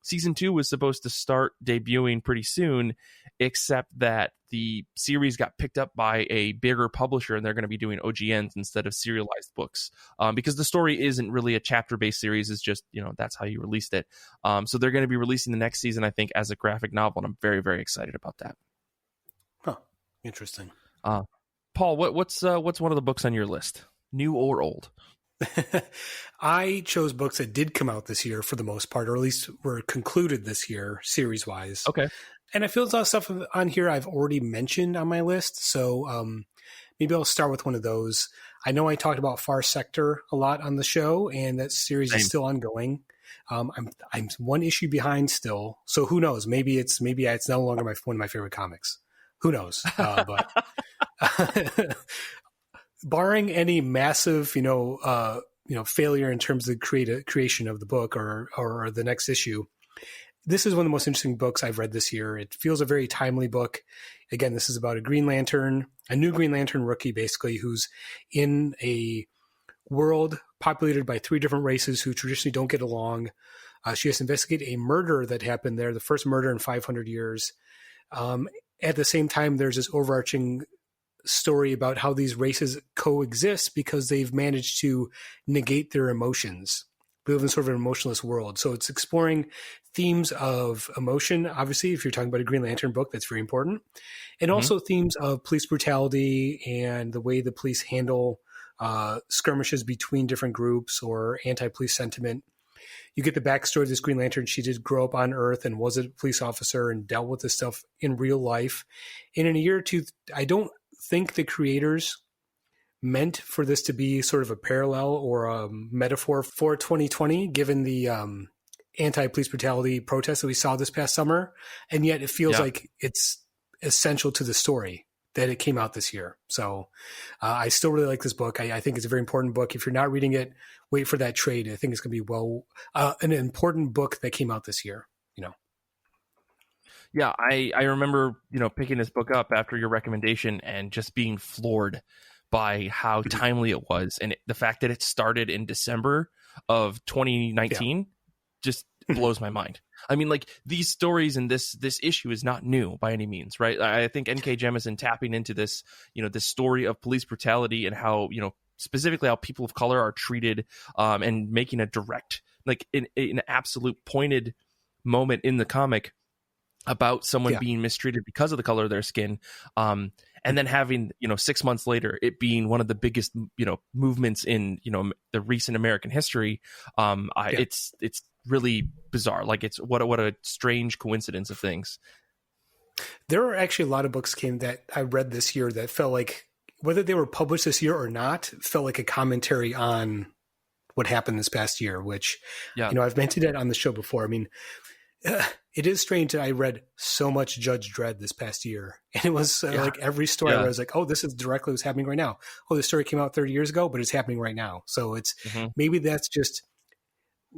season 2 was supposed to start debuting pretty soon, except that the series got picked up by a bigger publisher, and they're going to be doing OGNs instead of serialized books, because the story isn't really a chapter-based series. It's just, that's how you released it. So they're going to be releasing the next season, I think, as a graphic novel, and I'm very, very excited about that. Huh. Interesting. Paul, what's one of the books on your list, new or old? I chose books that did come out this year for the most part, or at least were concluded this year, series-wise. Okay. And I feel there's a lot of stuff on here I've already mentioned on my list, so maybe I'll start with one of those. I know I talked about Far Sector a lot on the show, and that series is still ongoing. I'm 1 issue behind still, so who knows? Maybe it's no longer one of my favorite comics. Who knows? But barring any massive, failure in terms of the creation of the book or the next issue, this is one of the most interesting books I've read this year. It feels a very timely book. Again, this is about a new Green Lantern rookie, basically, who's in a world populated by 3 different races who traditionally don't get along. She has to investigate a murder that happened there, the first murder in 500 years. At the same time, there's this overarching story about how these races coexist because they've managed to negate their emotions. We live in sort of an emotionless world. So it's exploring themes of emotion. Obviously, if you're talking about a Green Lantern book, that's very important. And also themes of police brutality and the way the police handle skirmishes between different groups or anti-police sentiment. You get the backstory of this Green Lantern. She did grow up on Earth and was a police officer and dealt with this stuff in real life. And in a year or two, I don't think the creators meant for this to be sort of a parallel or a metaphor for 2020, given the anti-police brutality protests that we saw this past summer. And yet it feels like it's essential to the story that it came out this year. So I still really like this book. I think it's a very important book. If you're not reading it, wait for that trade. I think it's going to be an important book that came out this year. Yeah, I remember, picking this book up after your recommendation and just being floored by how timely it was. And the fact that it started in December of 2019 just blows my mind. I mean, like, these stories and this issue is not new by any means, right? I think N.K. Jemisin tapping into this, this story of police brutality and how, specifically how people of color are treated, and making a direct, like, an absolute pointed moment in the comic about someone being mistreated because of the color of their skin. And then having, 6 months later, it being one of the biggest, movements in, the recent American history. It's really bizarre. Like, it's what a strange coincidence of things. There are actually a lot of books that I read this year that felt like, whether they were published this year or not, felt like a commentary on what happened this past year, which, I've mentioned it on the show before. I mean, it is strange that I read so much Judge Dredd this past year. And it was like every story where I was like, oh, this is directly what's happening right now. Oh, this story came out 30 years ago, but it's happening right now. So it's maybe that's just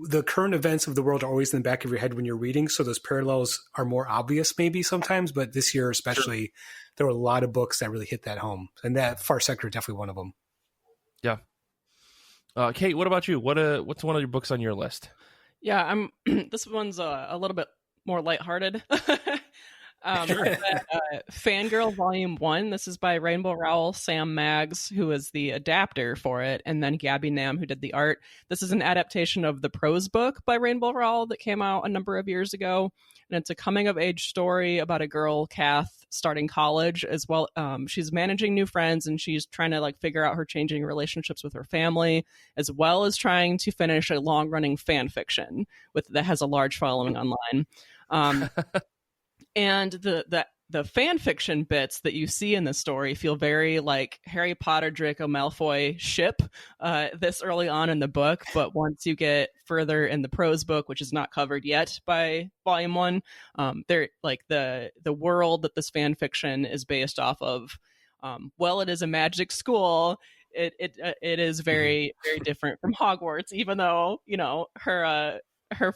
the current events of the world are always in the back of your head when you're reading. So those parallels are more obvious maybe sometimes, but this year especially, there were a lot of books that really hit that home. And that Far Sector is definitely one of them. Yeah. Kait, what about you? What's one of your books on your list? Yeah, this one's a little bit more lighthearted. Fangirl Volume 1, this is by Rainbow Rowell, Sam Maggs, who is the adapter for it, and then Gabby Nam, who did the art. This is an adaptation of the prose book by Rainbow Rowell that came out a number of years ago, and it's a coming-of-age story about a girl, Kath, starting college as well. She's managing new friends, and she's trying to like figure out her changing relationships with her family, as well as trying to finish a long-running fan fiction that has a large following online. And the fan fiction bits that you see in the story feel very like Harry Potter Draco Malfoy ship this early on in the book, but once you get further in the prose book, which is not covered yet by Volume 1, they're like the world that this fan fiction is based off of. It is a magic school. It is very, very different from Hogwarts, even though, you know, her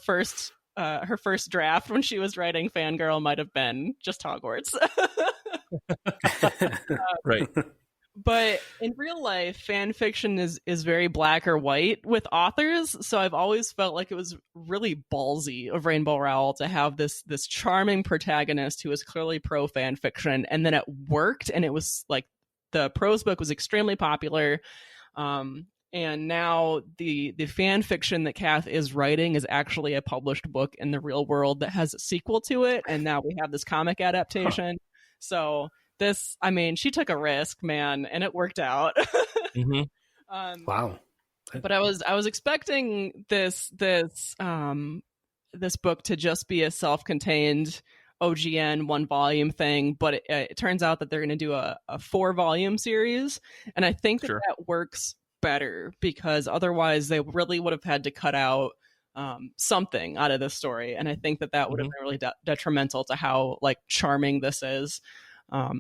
first draft when she was writing Fangirl might have been just Hogwarts. Right. But in real life, fan fiction is very black or white with authors. So I've always felt like it was really ballsy of Rainbow Rowell to have this charming protagonist who was clearly pro fan fiction, and then it worked, and it was like the prose book was extremely popular. And now the fan fiction that Kath is writing is actually a published book in the real world that has a sequel to it. And now we have this comic adaptation. So this, I mean, she took a risk, man, and it worked out. Mm-hmm. Wow. But I was expecting this book to just be a self-contained OGN 1-volume thing, but it turns out that they're going to do a 4-volume series. And I think that works better, because otherwise they really would have had to cut out something out of this story, and I think that would have been really detrimental to how like charming this is. I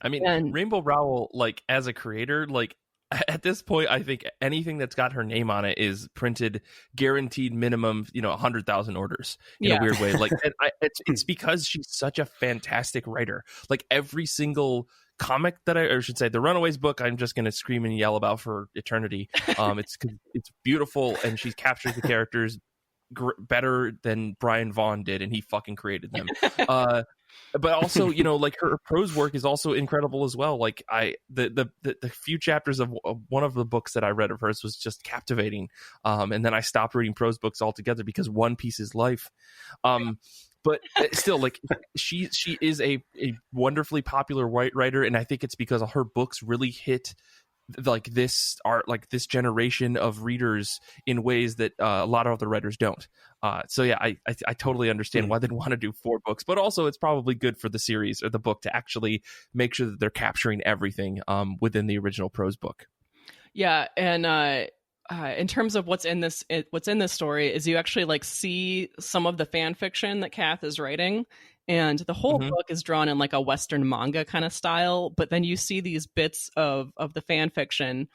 mean, Rainbow Rowell, like as a creator, like at this point, I think anything that's got her name on it is printed guaranteed minimum, 100,000 orders in a weird way. Like it's because she's such a fantastic writer. Like every single comic that I should say the Runaways book, I'm just going to scream and yell about for eternity. It's beautiful, and she captures the characters better than Brian Vaughan did, and he fucking created them. But also, like her prose work is also incredible as well. Like the few chapters of one of the books that I read of hers was just captivating. And then I stopped reading prose books altogether because One Piece is life. But still, like she is a wonderfully popular white writer, and I think it's because her books really hit like this art, like this generation of readers in ways that a lot of other writers don't. So yeah, I totally understand why they'd want to do 4 books, but also it's probably good for the series or the book to actually make sure that they're capturing everything within the original prose book. Yeah, and in terms of what's in this story is you actually like see some of the fan fiction that Kath is writing, and the whole book is drawn in like a Western manga kind of style, but then you see these bits of the fan fiction,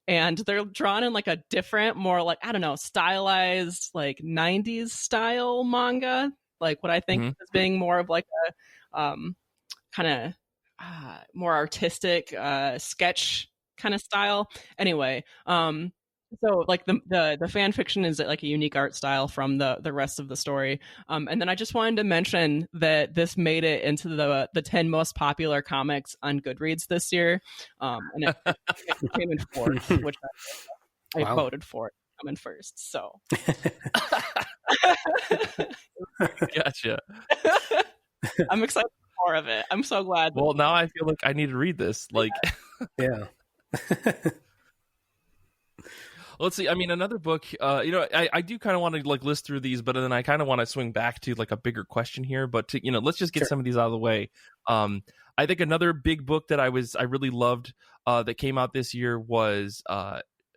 and they're drawn in like a different, more like, I don't know, stylized like 90s style manga, like what I think is being more of like a kind of more artistic sketch kind of style. Anyway, so like the fan fiction is like a unique art style from the rest of the story. And then I just wanted to mention that this made it into the 10 most popular comics on Goodreads this year. And it came in 4th, which I voted for it coming first. So gotcha. I'm excited for more of it. I'm so glad. Well, now I feel like I need to read this. Like, yeah. Let's see. I mean, another book, I do kind of want to like list through these, but then I kind of want to swing back to like a bigger question here. But to, let's just get some of these out of the way. I think another big book that I really loved that came out this year was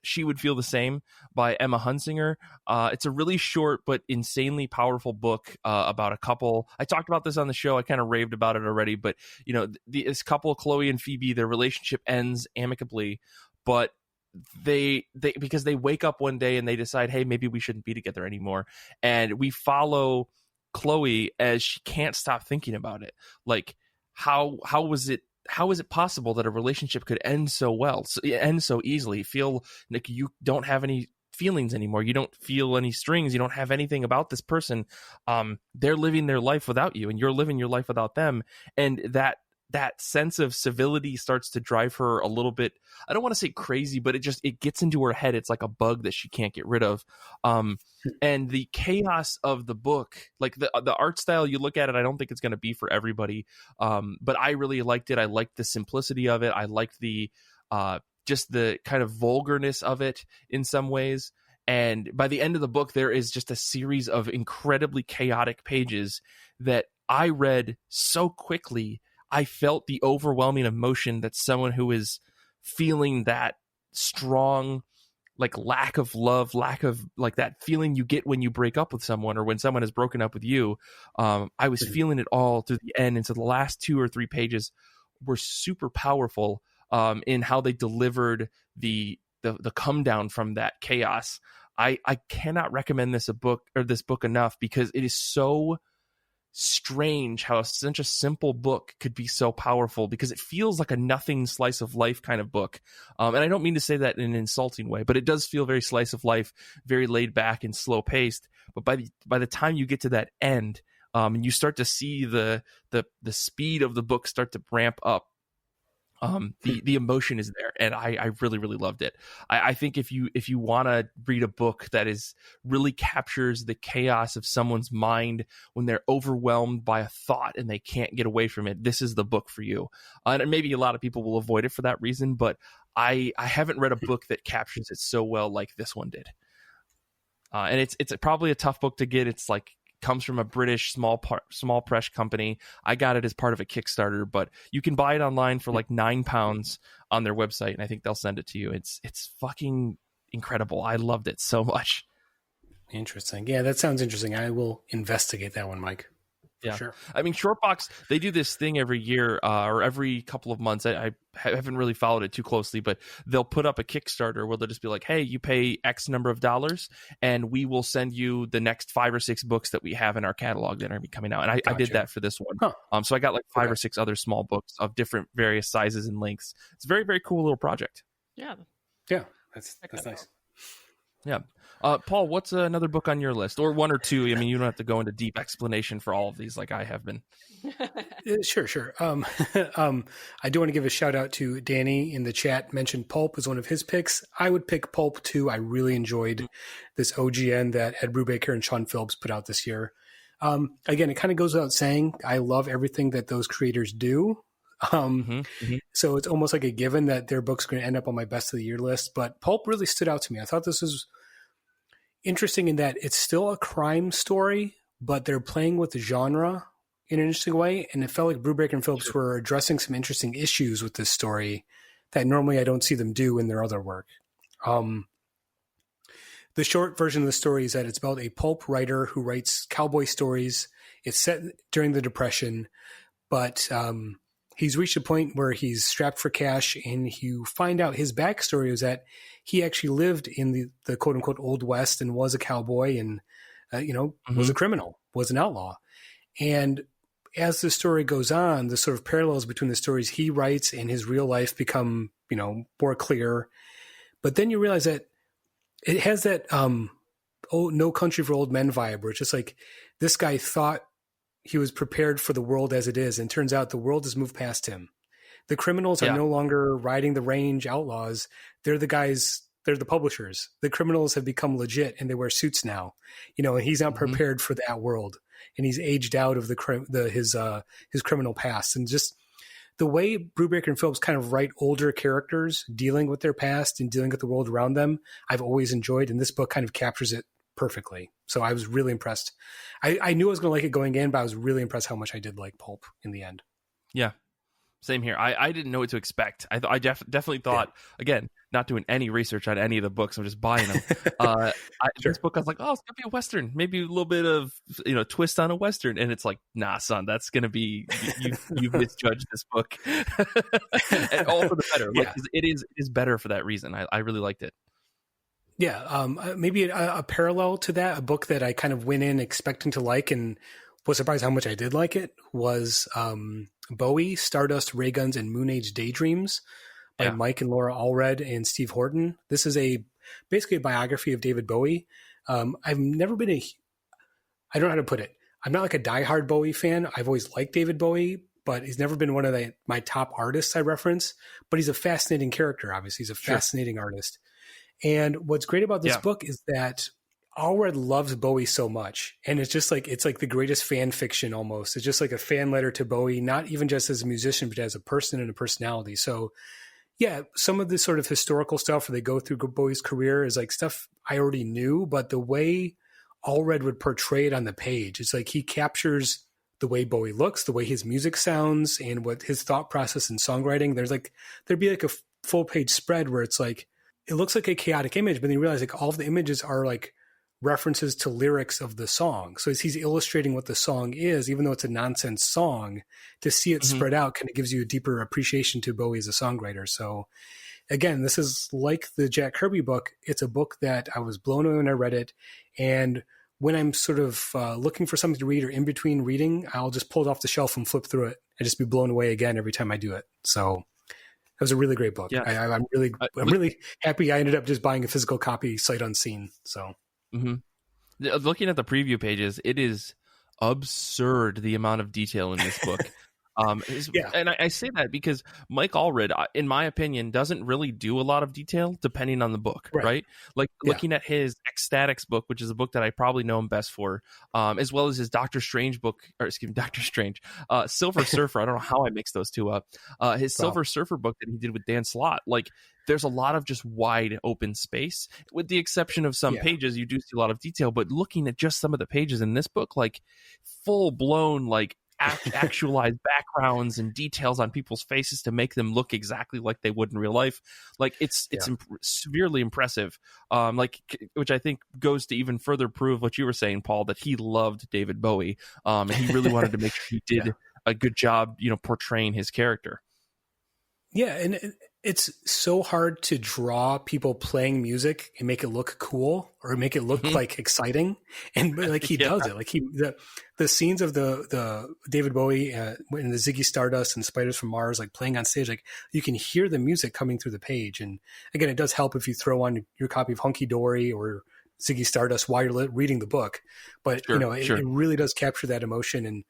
She Would Feel the Same by Emma Hunsinger. It's a really short but insanely powerful book about a couple. I talked about this on the show. I kind of raved about it already, but this couple, Chloe and Phoebe, their relationship ends amicably, but they because they wake up one day and they decide, hey, maybe we shouldn't be together anymore. And we follow Chloe as she can't stop thinking about it. Like, how is it possible that a relationship could end so well, end so easily? Feel like you don't have any feelings anymore. You don't feel any strings. You don't have anything about this person. They're living their life without you, and you're living your life without them. And that sense of civility starts to drive her a little bit, I don't want to say crazy, but it gets into her head. It's like a bug that she can't get rid of. And the chaos of the book, like the art style, you look at it, I don't think it's going to be for everybody. But I really liked it. I liked the simplicity of it. I liked the just the kind of vulgarness of it in some ways. And by the end of the book, there is just a series of incredibly chaotic pages that I read so quickly. I felt the overwhelming emotion that someone who is feeling that strong, like lack of love, lack of like that feeling you get when you break up with someone or when someone has broken up with you. I was feeling it all through the end. And so the last 2 or 3 pages were super powerful in how they delivered the come down from that chaos. I cannot recommend this book enough because it is so strange how such a simple book could be so powerful, because it feels like a nothing slice of life kind of book. And I don't mean to say that in an insulting way, but it does feel very slice of life, very laid back and slow paced. But by the time you get to that end, and you start to see the speed of the book start to ramp up, the emotion is there, and I really, really loved it. I think if you want to read a book that really captures the chaos of someone's mind when they're overwhelmed by a thought and they can't get away from it, this is the book for you. And maybe a lot of people will avoid it for that reason, but I haven't read a book that captures it so well like this one did. And it's probably a tough book to get. It's like comes from a British small press company. I got it as part of a Kickstarter, but you can buy it online for like £9 on their website, and I think they'll send it to you. It's fucking incredible. I loved it so much. Interesting. Yeah, that sounds interesting. I will investigate that one, Mike. Yeah, sure. I mean, Shortbox, they do this thing every year or every couple of months. I haven't really followed it too closely, but they'll put up a Kickstarter where they'll just be like, hey, you pay X number of dollars and we will send you the next 5 or 6 books that we have in our catalog that are going to be coming out. And I did that for this one. Huh. So I got like 5 or 6 other small books of different various sizes and lengths. It's a very, very cool little project. Yeah. Yeah. That's nice. Yeah. Paul, what's another book on your list, or 1 or 2? I mean, you don't have to go into deep explanation for all of these like I have been. Sure. I do want to give a shout out to Danny in the chat, mentioned Pulp as one of his picks. I would pick Pulp too. I really enjoyed this OGN that Ed Brubaker and Sean Phillips put out this year. Again, it kind of goes without saying, I love everything that those creators do. So it's almost like a given that their book's going to end up on my best of the year list, but Pulp really stood out to me. I thought this was interesting in that it's still a crime story, but they're playing with the genre in an interesting way. And it felt like Brubaker and Phillips were addressing some interesting issues with this story that normally I don't see them do in their other work. The short version of the story is that it's about a pulp writer who writes cowboy stories. It's set during the Depression, but he's reached a point where he's strapped for cash, and you find out his backstory is that he actually lived in the quote unquote Old West and was a cowboy and, was a criminal, was an outlaw. And as the story goes on, the sort of parallels between the stories he writes and his real life become, more clear. But then you realize that it has that, No Country for Old Men vibe, where it's just like this guy thought he was prepared for the world as it is, and turns out the world has moved past him. The criminals are no longer riding the range outlaws. They're the guys, they're the publishers. The criminals have become legit and they wear suits now, and he's not prepared for that world. And he's aged out of his criminal past. And just the way Brubaker and Phillips kind of write older characters dealing with their past and dealing with the world around them, I've always enjoyed. And this book kind of captures it perfectly. So I was really impressed. I knew I was going to like it going in, but I was really impressed how much I did like Pulp in the end. Yeah, same here. I didn't know what to expect. I definitely thought, again, not doing any research on any of the books, I'm just buying them. This book, I was like, oh, it's going to be a Western, maybe a little bit of, twist on a Western. And it's like, nah, son, that's going to be, you've misjudged this book. And all for the better. Like, it is better for that reason. I really liked it. Yeah, maybe a parallel to that, a book that I kind of went in expecting to like and was surprised how much I did like it, was Bowie, Stardust, Rayguns, and Moonage Daydreams by Mike and Laura Allred and Steve Horton. This is a basically a biography of David Bowie. I've never been I don't know how to put it. I'm not like a diehard Bowie fan. I've always liked David Bowie, but he's never been one of my top artists I reference. But he's a fascinating character, obviously. He's a fascinating artist. And what's great about this book is that Allred loves Bowie so much. And it's just like, it's like the greatest fan fiction almost. It's just like a fan letter to Bowie, not even just as a musician, but as a person and a personality. So yeah, some of this sort of historical stuff where they go through Bowie's career is like stuff I already knew, but the way Allred would portray it on the page, it's like he captures the way Bowie looks, the way his music sounds, and what his thought process in songwriting. There'd be like a full page spread where it's like, it looks like a chaotic image, but then you realize like all of the images are like references to lyrics of the song. So as he's illustrating what the song is, even though it's a nonsense song, to see it spread out kind of gives you a deeper appreciation to Bowie as a songwriter. So again, this is like the Jack Kirby book. It's a book that I was blown away when I read it. And when I'm sort of looking for something to read or in between reading, I'll just pull it off the shelf and flip through it and just be blown away again every time I do it. So it was a really great book. Yeah. I'm really happy I ended up just buying a physical copy sight unseen. So looking at the preview pages, it is absurd the amount of detail in this book. And I say that because Mike Allred, in my opinion, doesn't really do a lot of detail depending on the book, right? Like looking at his Ecstatics book, which is a book that I probably know him best for, as well as his Doctor Strange book, Silver Surfer. I don't know how I mixed those two up. His Silver Surfer book that he did with Dan Slott, like there's a lot of just wide open space, with the exception of some pages. You do see a lot of detail, but looking at just some of the pages in this book, like full blown, like actualized backgrounds and details on people's faces to make them look exactly like they would in real life. Like it's severely impressive. Which I think goes to even further prove what you were saying, Paul, that he loved David Bowie. And he really wanted to make sure he did a good job, portraying his character. Yeah. And it's so hard to draw people playing music and make it look cool or make it look like exciting. And like he does it. Like the scenes of the David Bowie in the Ziggy Stardust and Spiders from Mars, like playing on stage, like you can hear the music coming through the page. And again, it does help if you throw on your copy of Hunky Dory or Ziggy Stardust while you're reading the book. But it really does capture that emotion. And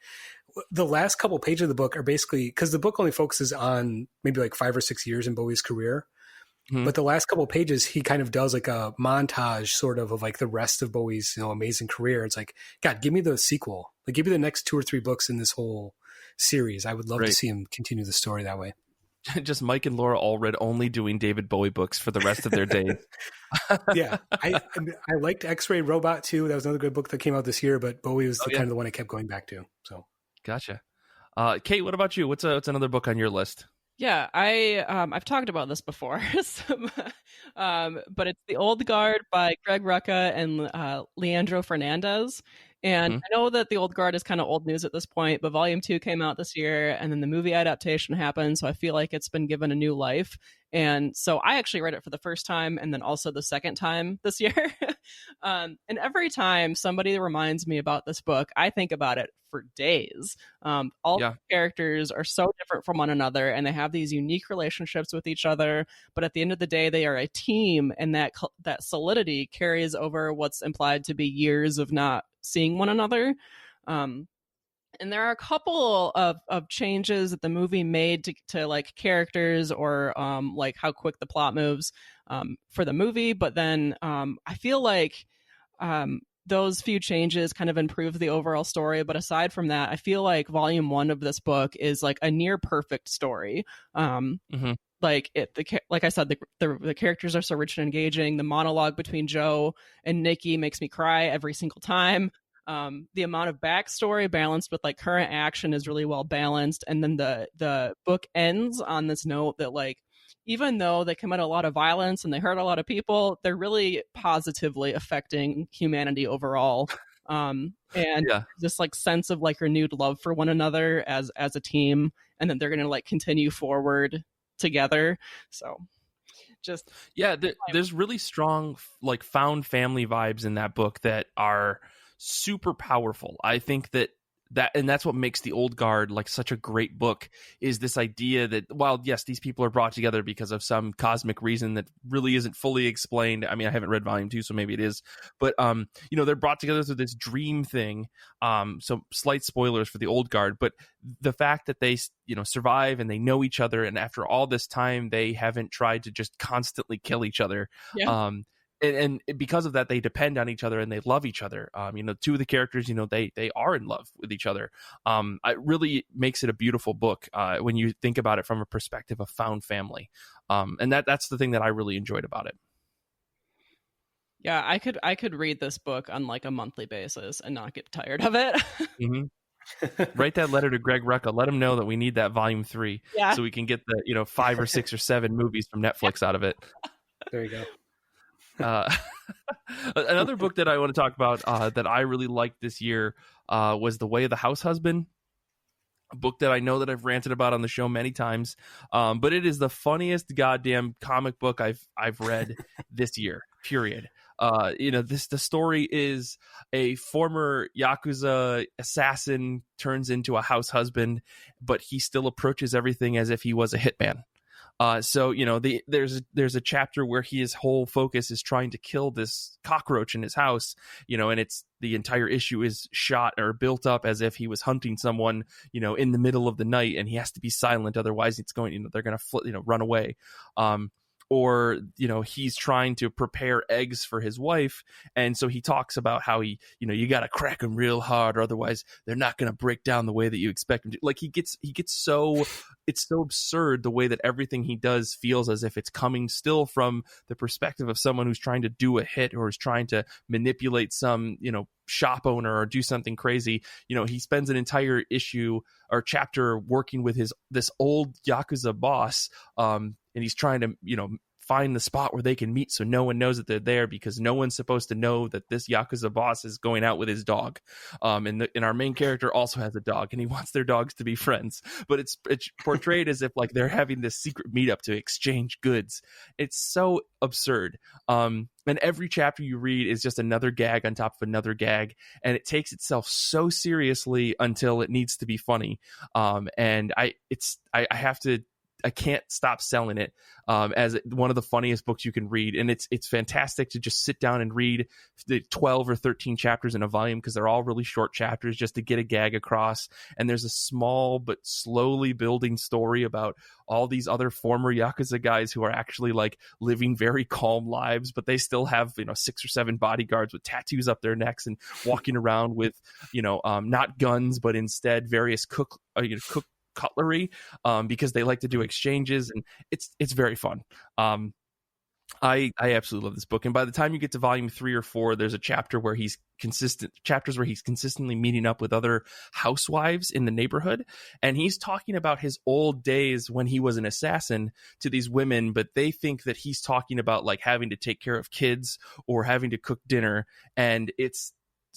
the last couple pages of the book are basically, because the book only focuses on maybe like 5 or 6 years in Bowie's career. But the last couple of pages, he kind of does like a montage sort of like the rest of Bowie's, amazing career. It's like, God, give me the sequel. Like give me the next 2 or 3 books in this whole series. I would love to see him continue the story that way. Just Mike and Laura Allred only doing David Bowie books for the rest of their days. Yeah. I liked X-Ray Robot too. That was another good book that came out this year, but Bowie was kind of the one I kept going back to. So. Gotcha. Kate, what about you? What's another book on your list? Yeah, I've talked about this before, but it's The Old Guard by Greg Rucka and Leandro Fernandez. And I know that The Old Guard is kind of old news at this point, but Volume 2 came out this year, and then the movie adaptation happened, so I feel like it's been given a new life. And so I actually read it for the first time and then also the second time this year. And every time somebody reminds me about this book, I think about it for days. All the characters are so different from one another, and they have these unique relationships with each other. But at the end of the day, they are a team, and that solidity carries over what's implied to be years of not seeing one another. And there are a couple of changes that the movie made to like characters or like how quick the plot moves for the movie. But then I feel like those few changes kind of improve the overall story. But aside from that, I feel like Volume 1 of this book is like a near perfect story. Like like I said, the characters are so rich and engaging. The monologue between Joe and Nikki makes me cry every single time. The amount of backstory balanced with like current action is really well balanced. And then the book ends on this note that like, even though they commit a lot of violence and they hurt a lot of people, they're really positively affecting humanity overall. And this like sense of like renewed love for one another as a team, and then they're going to like continue forward together. So just there's really strong like found family vibes in that book that are super powerful. I think that that's what makes The Old Guard like such a great book, is this idea that while yes, these people are brought together because of some cosmic reason that really isn't fully explained. I mean, I haven't read volume 2, so maybe it is, but they're brought together through this dream thing. So slight spoilers for The Old Guard, but the fact that they survive and they know each other, and after all this time they haven't tried to just constantly kill each other. Yeah. And because of that, they depend on each other and they love each other. Two of the characters, they are in love with each other. It really makes it a beautiful book when you think about it from a perspective of found family. And that's the thing that I really enjoyed about it. Yeah, I could read this book on like a monthly basis and not get tired of it. Mm-hmm. Write that letter to Greg Rucka. Let him know that we need that volume 3, so we can get the 5 or 6 or 7 movies from Netflix out of it. There you go. Another book that I want to talk about that I really liked this year was The Way of the Househusband, a book that I know that I've ranted about on the show many times, but it is the funniest goddamn comic book I've read this year, period. The story is a former Yakuza assassin turns into a house husband, but he still approaches everything as if he was a hitman. There's a chapter where his whole focus is trying to kill this cockroach in his house, and it's the entire issue is shot or built up as if he was hunting someone, in the middle of the night, and he has to be silent, otherwise it's going, they're going to run away. Or he's trying to prepare eggs for his wife, and so he talks about how you got to crack them real hard, or otherwise they're not going to break down the way that you expect them to. Like he gets so, it's so absurd the way that everything he does feels as if it's coming still from the perspective of someone who's trying to do a hit or is trying to manipulate some shop owner or do something crazy. He spends an entire issue or chapter working with this old Yakuza boss, and he's trying to find the spot where they can meet so no one knows that they're there, because no one's supposed to know that this Yakuza boss is going out with his dog. And our main character also has a dog, and he wants their dogs to be friends, but it's portrayed as if like they're having this secret meetup to exchange goods. It's so absurd. And every chapter you read is just another gag on top of another gag, and it takes itself so seriously until it needs to be funny. And I can't stop selling it as one of the funniest books you can read. And it's fantastic to just sit down and read the 12 or 13 chapters in a volume, because they're all really short chapters just to get a gag across. And there's a small but slowly building story about all these other former Yakuza guys who are actually like living very calm lives, but they still have 6 or 7 bodyguards with tattoos up their necks and walking around with not guns, but instead various cook cutlery, because they like to do exchanges, and it's very fun. I absolutely love this book, and by the time you get to volume 3 or 4, there's a chapters where he's consistently meeting up with other housewives in the neighborhood, and he's talking about his old days when he was an assassin to these women, but they think that he's talking about like having to take care of kids or having to cook dinner, and it's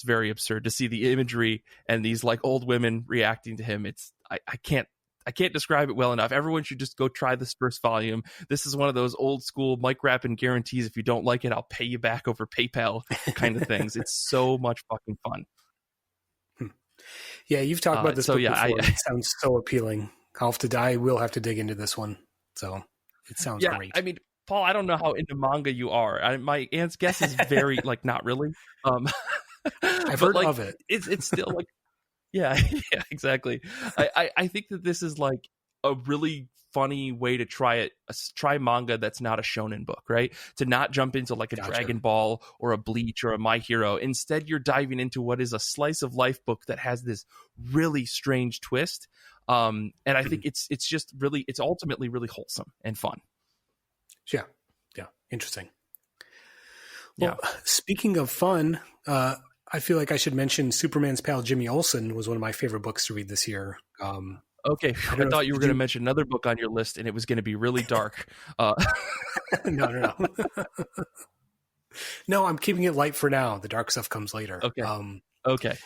very absurd to see the imagery and these like old women reacting to him. I can't describe it well enough. Everyone should just go try this first volume. This is one of those old school Mike Rappin guarantees. If you don't like it, I'll pay you back over PayPal kind of things. It's so much fucking fun. Yeah, you've talked about this book before. It sounds so appealing. I'll have to I will have to dig into this one. So it sounds great. I mean, Paul, I don't know how into manga you are. My aunt's guess is very like not really. I've heard of it. It's still like, yeah, exactly. I think that this is like a really funny way to try manga that's not a shonen book, right? To not jump into like a Dragon Ball or a Bleach or a My Hero. Instead, you're diving into what is a slice of life book that has this really strange twist. And I think it's ultimately really wholesome and fun. Yeah. Interesting. Well, speaking of fun, I feel like I should mention Superman's pal Jimmy Olsen was one of my favorite books to read this year. Okay, I thought you were going to mention another book on your list, and it was going to be really dark. No. No, I'm keeping it light for now. The dark stuff comes later. Okay. Okay.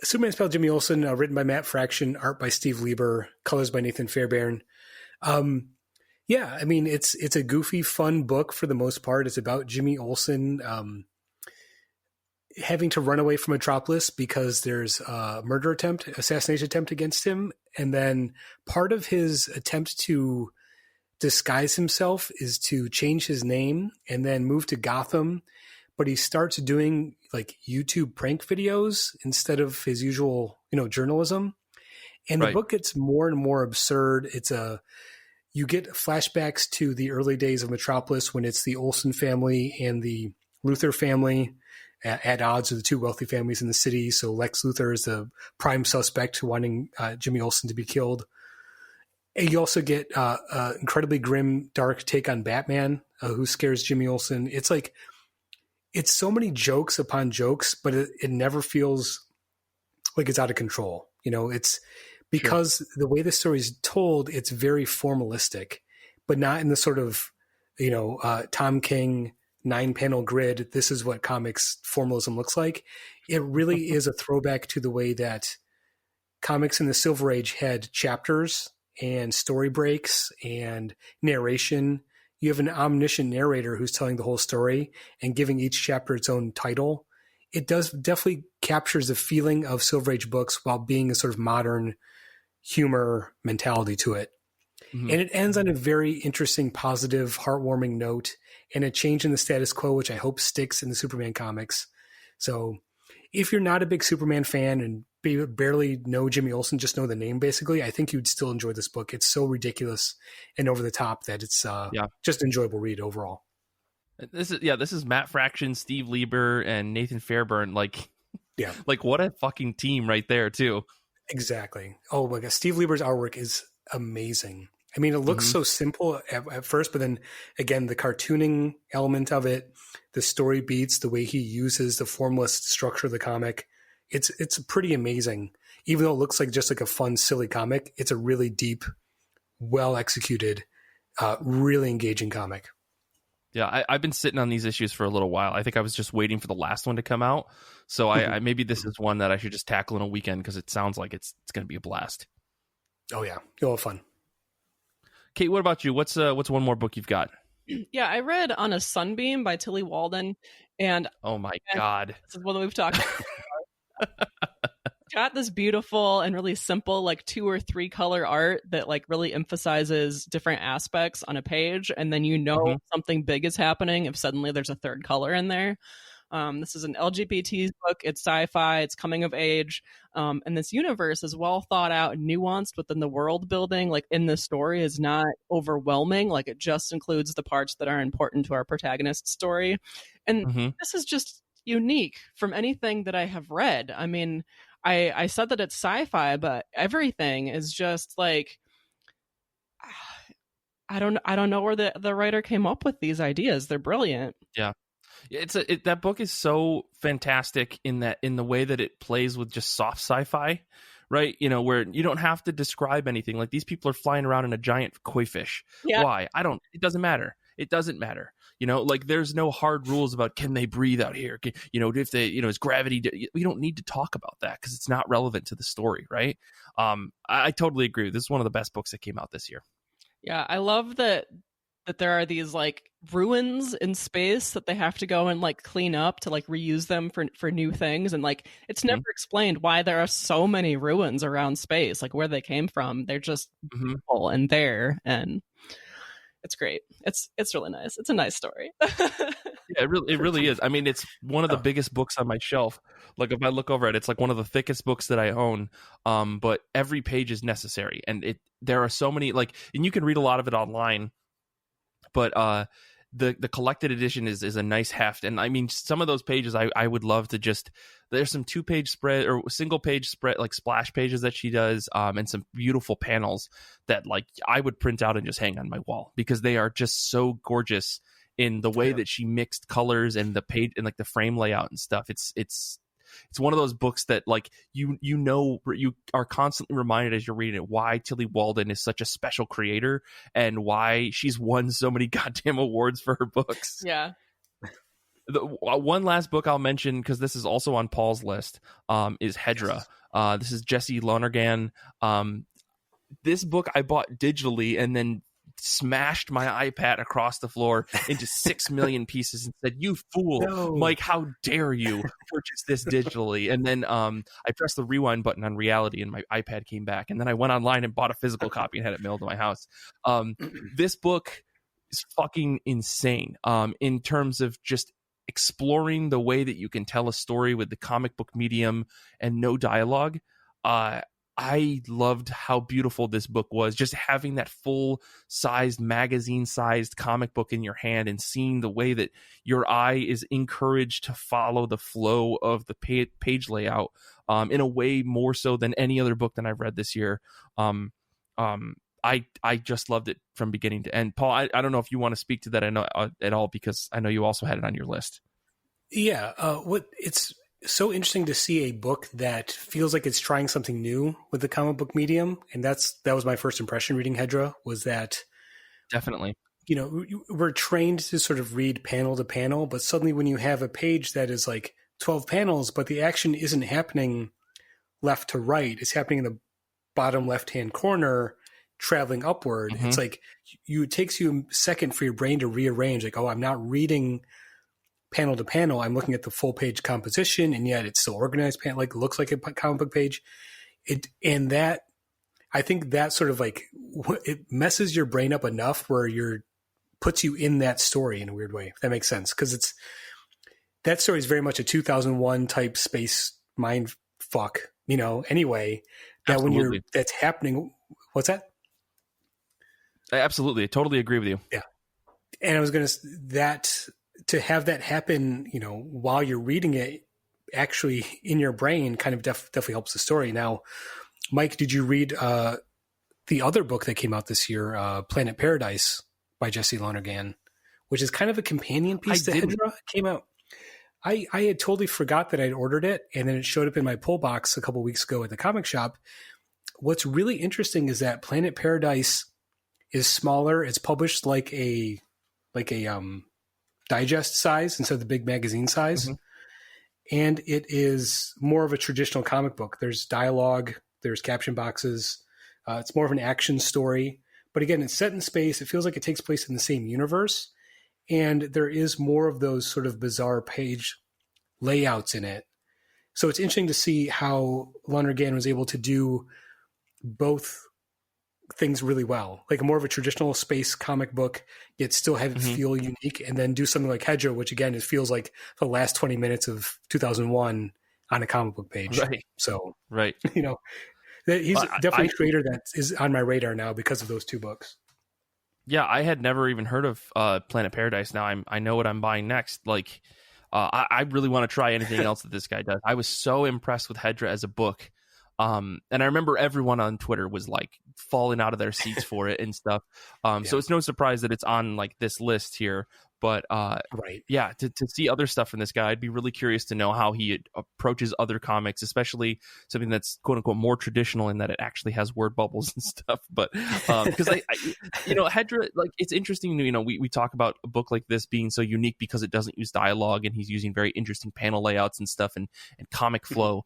Superman's pal Jimmy Olsen, written by Matt Fraction, art by Steve Lieber, colors by Nathan Fairbairn. Yeah, I mean, it's a goofy, fun book for the most part. It's about Jimmy Olsen. having to run away from Metropolis because there's a assassination attempt against him. And then part of his attempt to disguise himself is to change his name and then move to Gotham. But he starts doing like YouTube prank videos instead of his usual, journalism. And the book gets more and more absurd. You get flashbacks to the early days of Metropolis when it's the Olsen family and the Luthor family at odds with the two wealthy families in the city. So Lex Luthor is the prime suspect wanting Jimmy Olsen to be killed. And you also get an incredibly grim, dark take on Batman, who scares Jimmy Olsen. It's like, it's so many jokes upon jokes, but it never feels like it's out of control. It's because the way the story is told, it's very formalistic, but not in the sort of, Tom King 9-panel grid. This is what comics formalism looks like. It really is a throwback to the way that comics in the Silver Age had chapters and story breaks and narration. You have an omniscient narrator who's telling the whole story and giving each chapter its own title. It definitely captures the feeling of Silver Age books while being a sort of modern humor mentality to it. Mm-hmm. And it ends on a very interesting, positive, heartwarming note and a change in the status quo, which I hope sticks in the Superman comics. So if you're not a big Superman fan and barely know Jimmy Olsen, just know the name basically, I think you'd still enjoy this book. It's so ridiculous and over the top that it's just an enjoyable read overall. This is Matt Fraction, Steve Lieber, and Nathan Fairburn. Like what a fucking team right there too. Exactly. Oh my God. Steve Lieber's artwork is amazing. I mean, it looks so simple at first, but then again, the cartooning element of it, the story beats, the way he uses the formalist structure of the comic, it's pretty amazing. Even though it looks like just like a fun, silly comic, it's a really deep, well executed, really engaging comic. Yeah, I've been sitting on these issues for a little while. I think I was just waiting for the last one to come out. So I maybe this is one that I should just tackle in a weekend because it sounds like it's going to be a blast. Oh yeah, you'll have fun. Kate, what about you? What's one more book you've got? Yeah, I read On a Sunbeam by Tilly Walden, and oh my God, this is what we've talked about. Got this beautiful and really simple, like 2 or 3 color art that like really emphasizes different aspects on a page, and then something big is happening if suddenly there's a third color in there. This is an LGBT book. It's sci-fi. It's coming of age. And this universe is well thought out and nuanced within the world building. Like in the story is not overwhelming. Like it just includes the parts that are important to our protagonist's story. And this is just unique from anything that I have read. I mean, I said that it's sci-fi, but everything is just like, I don't know where the writer came up with these ideas. They're brilliant. Yeah. That book is so fantastic in the way that it plays with just soft sci-fi, right? Where you don't have to describe anything. Like these people are flying around in a giant koi fish. Yeah. Why? It doesn't matter. It doesn't matter. Like there's no hard rules about can they breathe out here? If they, is gravity, we don't need to talk about that because it's not relevant to the story, right? I totally agree. This is one of the best books that came out this year. Yeah, I love that there are these like ruins in space that they have to go and like clean up to like reuse them for new things, and like it's never explained why there are so many ruins around space, like where they came from. They're just beautiful and there, and it's great. It's really nice. It's a nice story. Yeah, it really is. I mean, it's one of the biggest books on my shelf. Like if I look over it, it's like one of the thickest books that I own. But every page is necessary, and there are so many and you can read a lot of it online. But the collected edition is a nice heft, and I mean some of those pages I would love to just. There's some 2-page spread or single page spread like splash pages that she does, and some beautiful panels that like I would print out and just hang on my wall because they are just so gorgeous in the way that she mixed colors and the page and like the frame layout and stuff. It's one of those books that like you are constantly reminded as you're reading it why Tilly Walden is such a special creator and why she's won so many goddamn awards for her books. Yeah. The one last book I'll mention, because this is also on Paul's list, is Hedra. This is Jesse Lonergan. This book I bought digitally and then smashed my iPad across the floor into 6 million pieces and said, "You fool, No. Mike, how dare you purchase this digitally?" And then I pressed the rewind button on Reality and my iPad came back. And then I went online and bought a physical copy and had it mailed to my house. This book is fucking insane in terms of just exploring the way that you can tell a story with the comic book medium and no dialogue. I loved how beautiful this book was, just having that full-sized, magazine-sized comic book in your hand and seeing the way that your eye is encouraged to follow the flow of the page layout in a way more so than any other book that I've read this year. I just loved it from beginning to end. Paul, I don't know if you want to speak to that at all, because I know you also had it on your list. Yeah, it's so interesting to see a book that feels like it's trying something new with the comic book medium, and that was my first impression reading Hedra, was that definitely, we're trained to sort of read panel to panel, but suddenly when you have a page that is like 12 panels, but the action isn't happening left to right, it's happening in the bottom left-hand corner, traveling upward. Mm-hmm. It's like it takes you a second for your brain to rearrange, like, oh, I'm not reading panel to panel, I'm looking at the full page composition, and yet it's still organized, like looks like a comic book page. I think that sort of like it messes your brain up enough where puts you in that story in a weird way, if that makes sense, because that story is very much a 2001 type space mind fuck, anyway, that Absolutely. when that's happening. What's that? Absolutely, I totally agree with you. Yeah, and I was gonna to have that happen, while you're reading it, actually in your brain, kind of definitely helps the story. Now, Mike, did you read the other book that came out this year, Planet Paradise by Jesse Lonergan, which is kind of a companion piece to Hedra? It came out. I had totally forgot that I'd ordered it, and then it showed up in my pull box a couple weeks ago at the comic shop. What's really interesting is that Planet Paradise is smaller. It's published like a digest size instead of the big magazine size. Mm-hmm. And it is more of a traditional comic book. There's dialogue, there's caption boxes. It's more of an action story. But again, it's set in space. It feels like it takes place in the same universe. And there is more of those sort of bizarre page layouts in it. So it's interesting to see how Lonergan was able to do both things really well, like more of a traditional space comic book, yet still have it feel unique, and then do something like Hedra, which again, it feels like the last 20 minutes of 2001 on a comic book page. Right. So, right. He's definitely a creator that is on my radar now because of those two books. Yeah, I had never even heard of Planet Paradise. Now I know what I'm buying next. Like, I really want to try anything else that this guy does. I was so impressed with Hedra as a book. And I remember everyone on Twitter was like falling out of their seats for it and stuff. So it's no surprise that it's on like this list here. But right. Yeah, to see other stuff from this guy, I'd be really curious to know how he approaches other comics, especially something that's quote unquote more traditional in that it actually has word bubbles and stuff. But because I Hedra, like, it's interesting, we talk about a book like this being so unique because it doesn't use dialogue and he's using very interesting panel layouts and stuff and comic flow.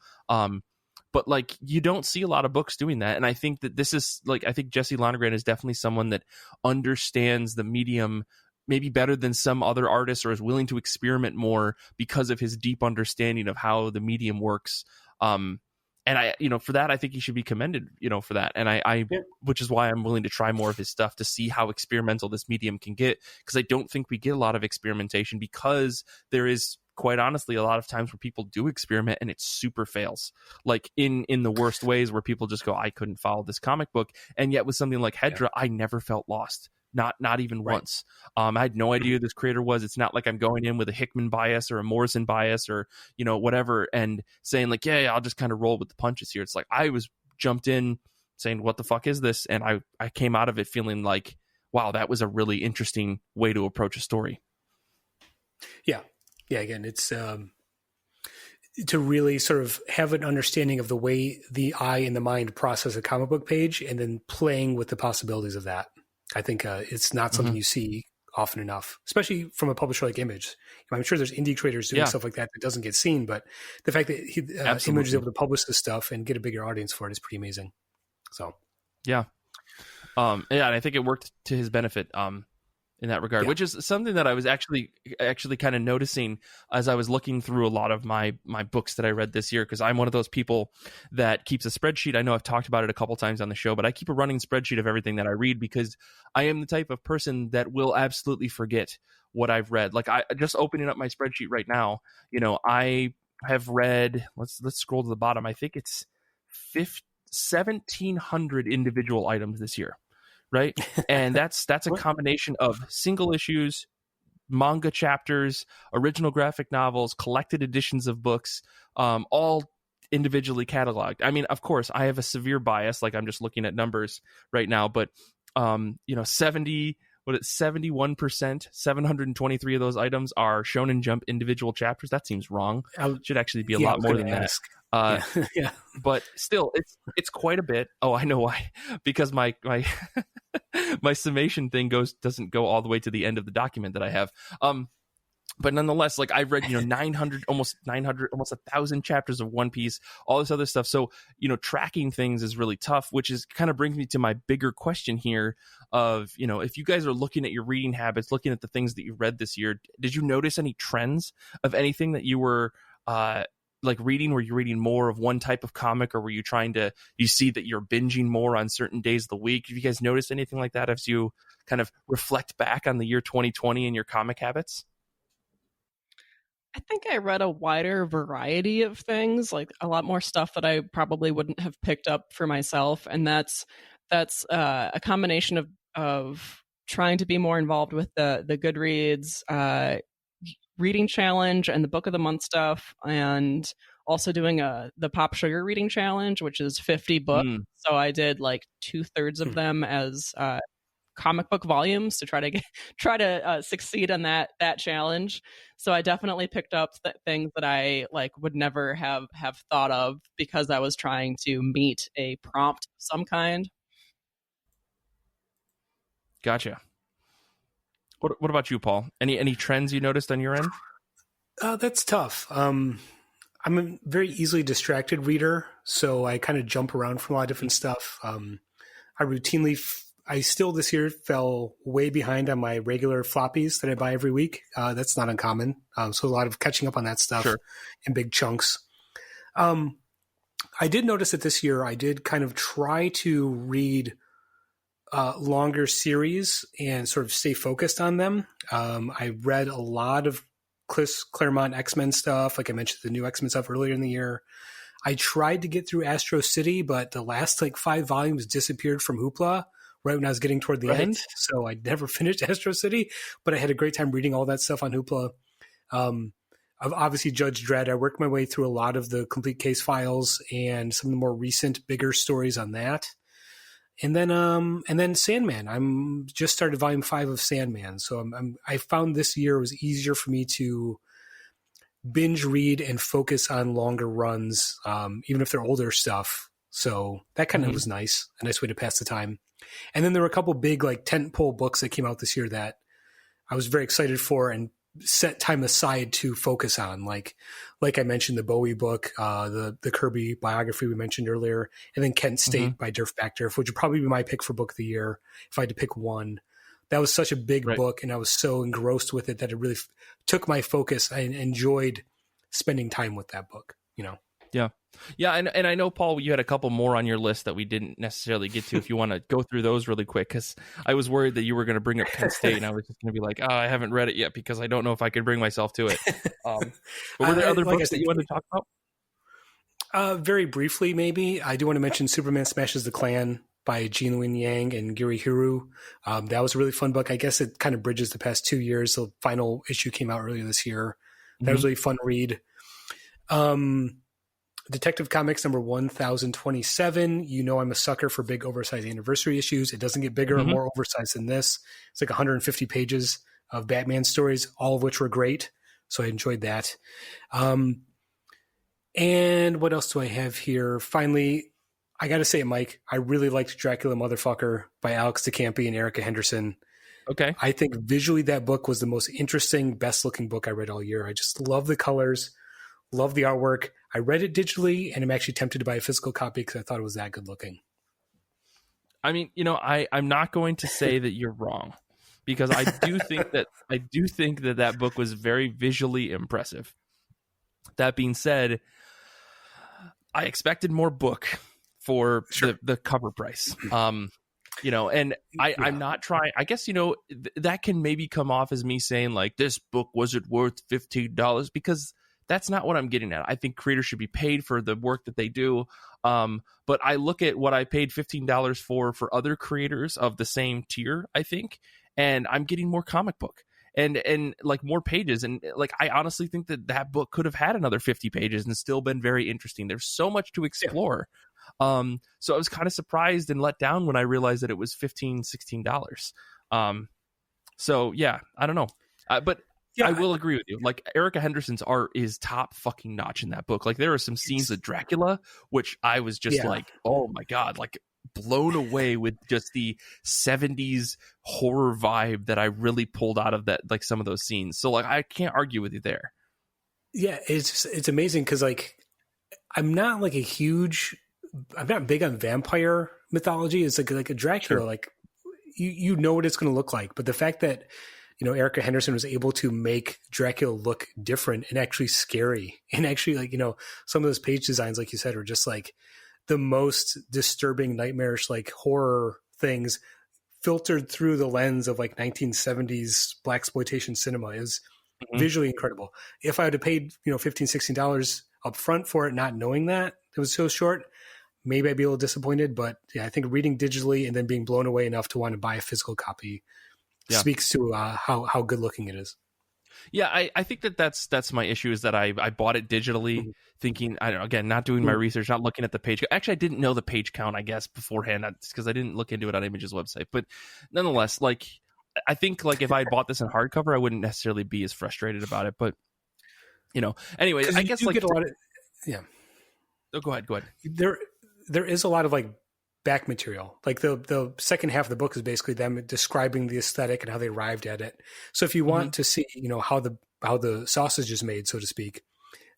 But like, you don't see a lot of books doing that. And I think that this is like, I think Jesse Lonergan is definitely someone that understands the medium maybe better than some other artists, or is willing to experiment more because of his deep understanding of how the medium works. And I, for that, I think he should be commended, for that. And which is why I'm willing to try more of his stuff to see how experimental this medium can get. Because I don't think we get a lot of experimentation, because there is, quite honestly, a lot of times where people do experiment and it super fails, like in the worst ways, where people just go, I couldn't follow this comic book. And yet with something like Hedra, I never felt lost. Not even once. I had no idea who this creator was. It's not like I'm going in with a Hickman bias or a Morrison bias or, whatever, and saying like, yeah, I'll just kind of roll with the punches here. It's like, I was jumped in saying, what the fuck is this? And I came out of it feeling like, wow, that was a really interesting way to approach a story. Yeah. Yeah. Again, it's to really sort of have an understanding of the way the eye and the mind process a comic book page, and then playing with the possibilities of that. I think it's not something you see often enough, especially from a publisher like Image. I'm sure there's indie creators doing stuff like that doesn't get seen, but the fact that Image is able to publish this stuff and get a bigger audience for it is pretty amazing. So, yeah. Yeah, and I think it worked to his benefit in that regard, which is something that I was actually kind of noticing as I was looking through a lot of my books that I read this year, because I'm one of those people that keeps a spreadsheet. I know I've talked about it a couple times on the show, but I keep a running spreadsheet of everything that I read, because I am the type of person that will absolutely forget what I've read. Like, I just opening up my spreadsheet right now, I have read, let's scroll to the bottom. I think it's 1,700 individual items this year. Right. And that's a combination of single issues, manga chapters, original graphic novels, collected editions of books, all individually cataloged. I mean, of course, I have a severe bias. Like, I'm just looking at numbers right now, but 71%, 723 of those items are Shonen Jump individual chapters. That seems wrong. It should actually be a lot more than that. But still, it's quite a bit. Oh, I know why. Because my my summation thing doesn't go all the way to the end of the document that I have. But nonetheless, like, I've read, 900, almost 1,000 chapters of One Piece, all this other stuff. So, tracking things is really tough, which is kind of brings me to my bigger question here of, if you guys are looking at your reading habits, looking at the things that you read this year, did you notice any trends of anything that you were, reading? Were you reading more of one type of comic, or were you you see that you're binging more on certain days of the week? Have you guys noticed anything like that as you kind of reflect back on the year 2020 and your comic habits? I think I read a wider variety of things, like a lot more stuff that I probably wouldn't have picked up for myself. And that's a combination of trying to be more involved with the Goodreads reading challenge and the book of the month stuff, and also doing the Pop Sugar reading challenge, which is 50 books. So I did like 2/3 of them as comic book volumes to try to succeed on that challenge. So I definitely picked up things that I would never have thought of, because I was trying to meet a prompt of some kind. Gotcha. What about you, Paul? Any trends you noticed on your end? That's tough. I'm a very easily distracted reader, so I kind of jump around from a lot of different stuff. I still this year fell way behind on my regular floppies that I buy every week. That's not uncommon. So a lot of catching up on that stuff in big chunks. I did notice that this year I did kind of try to read longer series and sort of stay focused on them. I read a lot of Claremont X-Men stuff. Like I mentioned, the new X-Men stuff earlier in the year. I tried to get through Astro City, but the last 5 volumes disappeared from Hoopla right when I was getting toward the end. So I never finished Astro City, but I had a great time reading all that stuff on Hoopla. I've obviously Judge Dredd. I worked my way through a lot of the complete case files and some of the more recent, bigger stories on that. And then Sandman. I'm just started volume 5 of Sandman. So I found this year was easier for me to binge read and focus on longer runs, even if they're older stuff. So that kind of was nice. A nice way to pass the time. And then there were a couple big tentpole books that came out this year that I was very excited for and set time aside to focus on. Like I mentioned, the Bowie book, the Kirby biography we mentioned earlier, and then Kent State by Derf Backderf, which would probably be my pick for book of the year if I had to pick one. That was such a big book, and I was so engrossed with it that it really took my focus. I enjoyed spending time with that book, Yeah, and I know, Paul, you had a couple more on your list that we didn't necessarily get to. If you want to go through those really quick, because I was worried that you were going to bring up Kent State, and I was just going to be like, oh, I haven't read it yet because I don't know if I could bring myself to it. But were there other books that you wanted to talk about? Very briefly, maybe. I do want to mention Superman Smashes the Klan by Gene Luen Yang and Giri Hiru. That was a really fun book. I guess it kind of bridges the past 2 years. The final issue came out earlier this year. That was a really fun read. Detective Comics number 1027. I'm a sucker for big oversized anniversary issues. It doesn't get bigger or more oversized than this. It's 150 pages of Batman stories, all of which were great. So I enjoyed that. And what else do I have here? Finally, I got to say, Mike, I really liked Dracula Motherfucker by Alex DeCampi and Erica Henderson. Okay. I think visually that book was the most interesting, best looking book I read all year. I just love the colors, love the artwork. I read it digitally, and I'm actually tempted to buy a physical copy because I thought it was that good looking. I mean, I'm not going to say that you're wrong, because I do think that book was very visually impressive. That being said, I expected more book for the cover price. And I'm not trying. I guess, that can maybe come off as me saying like, this book wasn't worth $15, because that's not what I'm getting at. I think creators should be paid for the work that they do. But I look at what I paid $15 for other creators of the same tier, I think, and I'm getting more comic book and like more pages. And like, I honestly think that book could have had another 50 pages and still been very interesting. There's so much to explore. So I was kind of surprised and let down when I realized that it was $16. So yeah, I don't know. But yeah, I will agree with you. Like, Erica Henderson's art is top fucking notch in that book. Like, there are some scenes of Dracula, which I was just like, oh my God, like blown away with just the 70s horror vibe that I really pulled out of that, like some of those scenes. So like, I can't argue with you there. Yeah, it's amazing because like, I'm not big on vampire mythology. It's like a Dracula, like you know what it's going to look like. But the fact that, Erica Henderson was able to make Dracula look different and actually scary, and actually like, some of those page designs, like you said, are just like the most disturbing, nightmarish, like horror things filtered through the lens of like 1970s blaxploitation cinema is visually incredible. If I had paid, $15, $16 up front for it, not knowing that it was so short, maybe I'd be a little disappointed. But yeah, I think reading digitally and then being blown away enough to want to buy a physical copy speaks to how good looking it is. Yeah, I think that's my issue, is that I bought it digitally, thinking, I don't know, again, not doing my research, not looking at the page. Actually, I didn't know the page count, I guess, beforehand, because I didn't look into it on Image's website. But nonetheless, like, I think like if I bought this in hardcover, I wouldn't necessarily be as frustrated about it. But anyway, I guess like get a lot of Oh, go ahead. There is a lot of like back material. Like the second half of the book is basically them describing the aesthetic and how they arrived at it. So if you want to see, how the sausage is made, so to speak,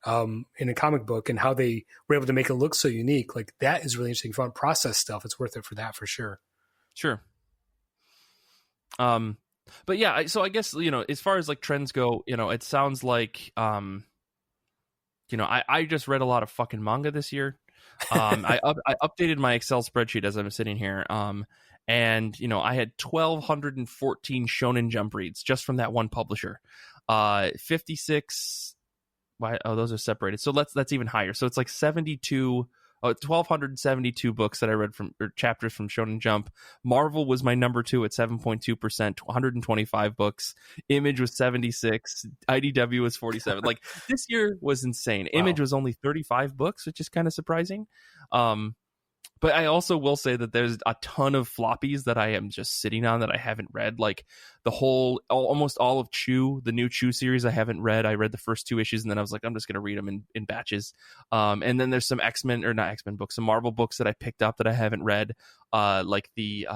in a comic book, and how they were able to make it look so unique, like that is really interesting. If you want process stuff, it's worth it for that, for sure. Sure. But yeah, so I guess, as far as like trends go, it sounds like, I just read a lot of fucking manga this year. I updated my Excel spreadsheet as I'm sitting here. And I had 1,214 Shonen Jump reads just from that one publisher. 56. Why? Oh, those are separated. So that's even higher. So it's like 1,272 books that I read chapters from Shonen Jump. Marvel was my number 2 at 7.2%, 125 books. Image was 76. IDW was 47. Like, this year was insane. Wow. Image was only 35 books, which is kind of surprising. But I also will say that there's a ton of floppies that I am just sitting on that I haven't read. Like almost all of Chew, the new Chew series, I haven't read. I read the first 2 issues, and then I was like, I'm just going to read them in batches. And then there's some some Marvel books that I picked up that I haven't read, like the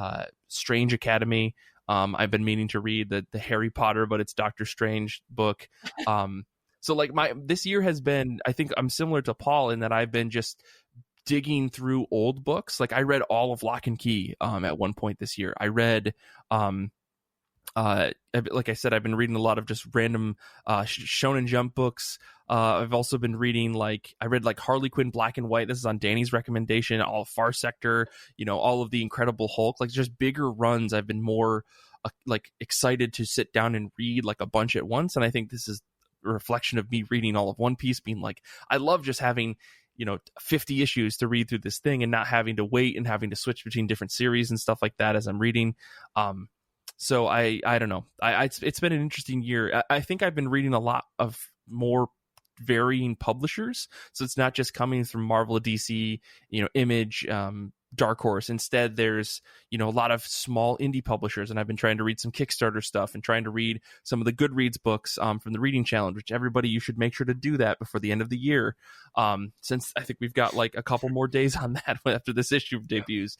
Strange Academy. I've been meaning to read the Harry Potter, but it's Doctor Strange book. So like this year has been, I think I'm similar to Paul in that I've been just digging through old books. Like I read all of Lock and Key at one point this year. I read like I said, I've been reading a lot of just random Shonen Jump books. I've also been reading I read Harley Quinn Black and White. This is on Danny's recommendation. All of Far Sector, all of the Incredible Hulk, like just bigger runs. I've been more excited to sit down and read like a bunch at once. And I think this is a reflection of me reading all of One Piece, being like, I love just having 50 issues to read through this thing and not having to wait and having to switch between different series and stuff like that as I'm reading. So I don't know. It's been an interesting year. I think I've been reading a lot of more varying publishers. So it's not just coming from Marvel, DC, Image, Dark Horse. Instead, there's a lot of small indie publishers, and I've been trying to read some Kickstarter stuff and trying to read some of the Goodreads books from the Reading Challenge, which everybody, you should make sure to do that before the end of the year, since I think we've got a couple more days on that after this issue debuts.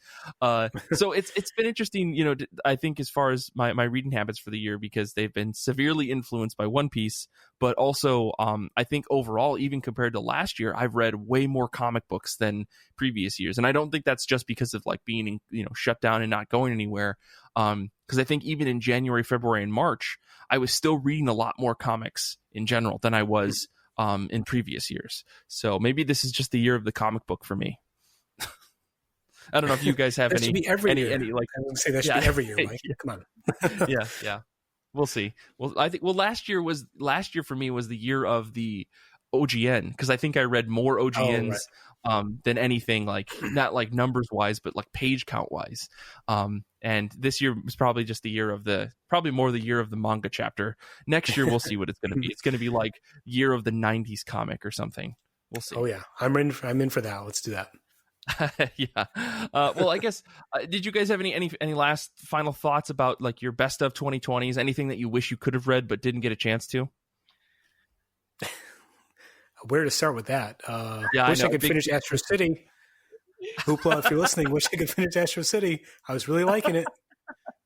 So it's been interesting, I think, as far as my reading habits for the year, because they've been severely influenced by One Piece, but also I think overall, even compared to last year, I've read way more comic books than previous years, and I don't think that's just just because of like being, shut down and not going anywhere. Because I think even in January, February, and March, I was still reading a lot more comics in general than I was in previous years. So maybe this is just the year of the comic book for me. I don't know if you guys have any like. I would say that should be every year, Mike. Yeah. Come on. yeah. We'll see. Well, I think last year for me was the year of the OGN, because I think I read more OGNs than anything, like not like numbers wise, but like page count wise. And this year was probably just the year of probably more the year of the manga chapter. Next year we'll see what it's going to be. It's going to be like year of the 90s comic or something. We'll see. Oh yeah, I'm in for that. Let's do that. Yeah. Well, I guess did you guys have any last final thoughts about like your best of 2020s? Anything that you wish you could have read but didn't get a chance to? Where to start with that? Wish I could finish Astro City. Hoopla, if you're listening, wish I could finish Astro City. I was really liking it.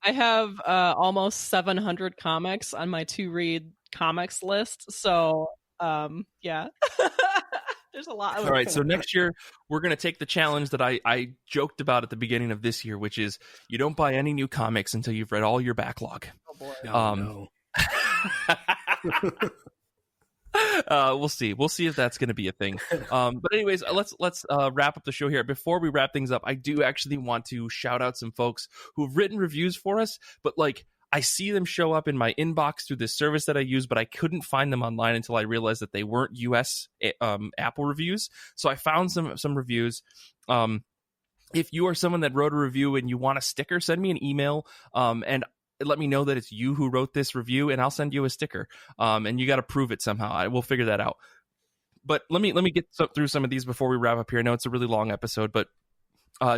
I have almost 700 comics on my to-read comics list. So, yeah. There's a lot. All right, so next year, we're going to take the challenge that I joked about at the beginning of this year, which is you don't buy any new comics until you've read all your backlog. Oh, boy. No. We'll see. We'll see if that's going to be a thing. But anyways, let's wrap up the show here. Before we wrap things up, I do actually want to shout out some folks who've written reviews for us, but like I see them show up in my inbox through this service that I use, but I couldn't find them online until I realized that they weren't US Apple reviews. So I found some reviews. If you are someone that wrote a review and you want a sticker, send me an email and let me know that it's you who wrote this review, and I'll send you a sticker. And you got to prove it somehow. We'll figure that out. But let me get through some of these before we wrap up here. I know it's a really long episode, but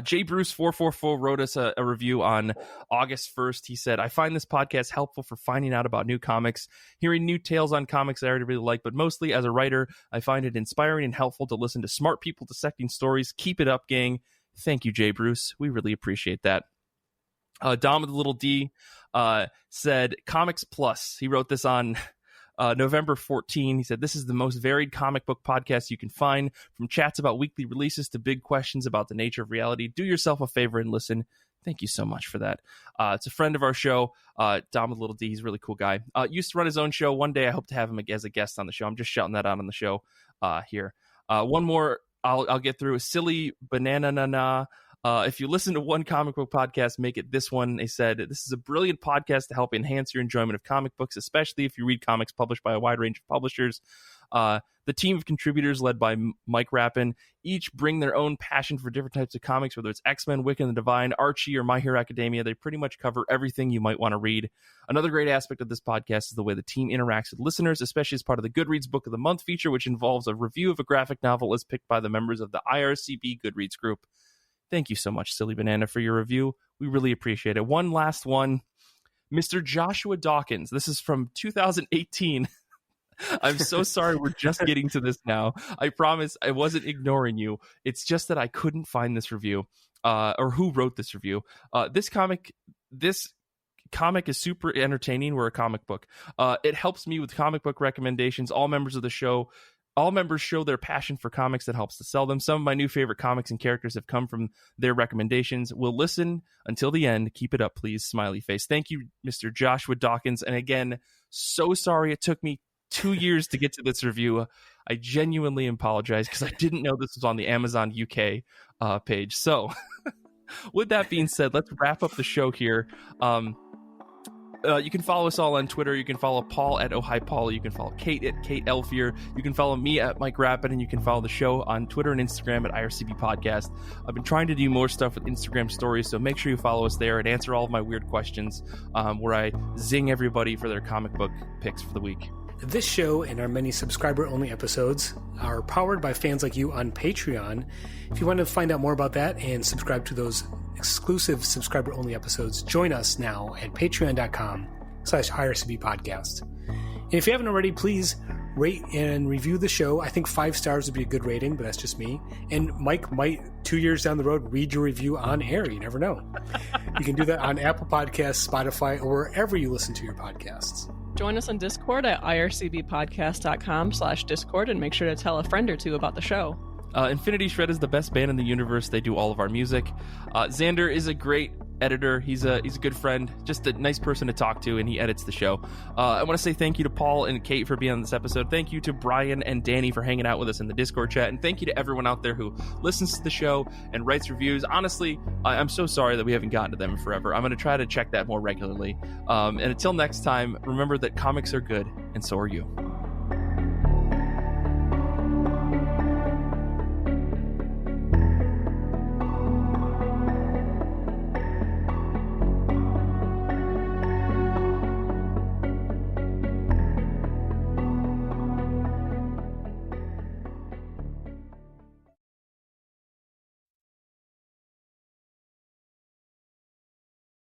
J Bruce 444 wrote us a review on August 1st. He said, I find this podcast helpful for finding out about new comics, hearing new tales on comics I already really like, but mostly as a writer, I find it inspiring and helpful to listen to smart people dissecting stories. Keep it up, gang. Thank you, J Bruce. We really appreciate that. Dom with a little D said, Comics Plus. He wrote this on November 14. He said, this is the most varied comic book podcast you can find, from chats about weekly releases to big questions about the nature of reality. Do yourself a favor and listen. Thank you so much for that. It's a friend of our show, Dom with a little D. He's a really cool guy. Used to run his own show. One day I hope to have him as a guest on the show. I'm just shouting that out on the show here. One more I'll get through. Silly Banana Na. If you listen to one comic book podcast, make it this one. They said, this is a brilliant podcast to help enhance your enjoyment of comic books, especially if you read comics published by a wide range of publishers. The team of contributors led by Mike Rappin each bring their own passion for different types of comics, whether it's X-Men, Wiccan and the Divine, Archie, or My Hero Academia. They pretty much cover everything you might want to read. Another great aspect of this podcast is the way the team interacts with listeners, especially as part of the Goodreads Book of the Month feature, which involves a review of a graphic novel as picked by the members of the IRCB Goodreads group. Thank you so much, Silly Banana, for your review. We really appreciate it. One last one. Mr. Joshua Dawkins. This is from 2018. I'm so sorry we're just getting to this now. I promise I wasn't ignoring you. It's just that I couldn't find this review or who wrote this review. This comic is super entertaining. We're a comic book. It helps me with comic book recommendations. All members show their passion for comics that helps to sell them. Some of my new favorite comics and characters have come from their recommendations. We'll listen until the end. Keep it up, please. Smiley face. Thank you, Mr. Joshua Dawkins. And again, so sorry it took me 2 years to get to this review. I genuinely apologize because I didn't know this was on the Amazon UK page. So with that being said, let's wrap up the show here. You can follow us all on Twitter. You can follow Paul at OhiPaul. You can follow Kate at Kate Elfier. You can follow me at Mike Rappin, and you can follow the show on Twitter and Instagram at IRCB Podcast. I've been trying to do more stuff with Instagram stories, so make sure you follow us there and answer all of my weird questions where I zing everybody for their comic book picks for the week. This show and our many subscriber-only episodes are powered by fans like you on Patreon. If you want to find out more about that and subscribe to those exclusive subscriber-only episodes, join us now at patreon.com/IRCB podcast. And if you haven't already, please rate and review the show. I think 5 stars would be a good rating, but that's just me. And Mike might, 2 years down the road, read your review on air. You never know. You can do that on Apple Podcasts, Spotify, or wherever you listen to your podcasts. Join us on Discord at ircbpodcast.com/Discord and make sure to tell a friend or two about the show. Infinity Shred is the best band in the universe. They do all of our music. Xander is a great editor. He's a good friend, just a nice person to talk to, and he edits the show. I want to say thank you to Paul and Kate for being on this episode. Thank you to Brian and Danny for hanging out with us in the Discord chat, and thank you to everyone out there who listens to the show and writes reviews. Honestly, I'm so sorry that we haven't gotten to them in forever. I'm going to try to check that more regularly. And until next time, remember that comics are good, and so are you.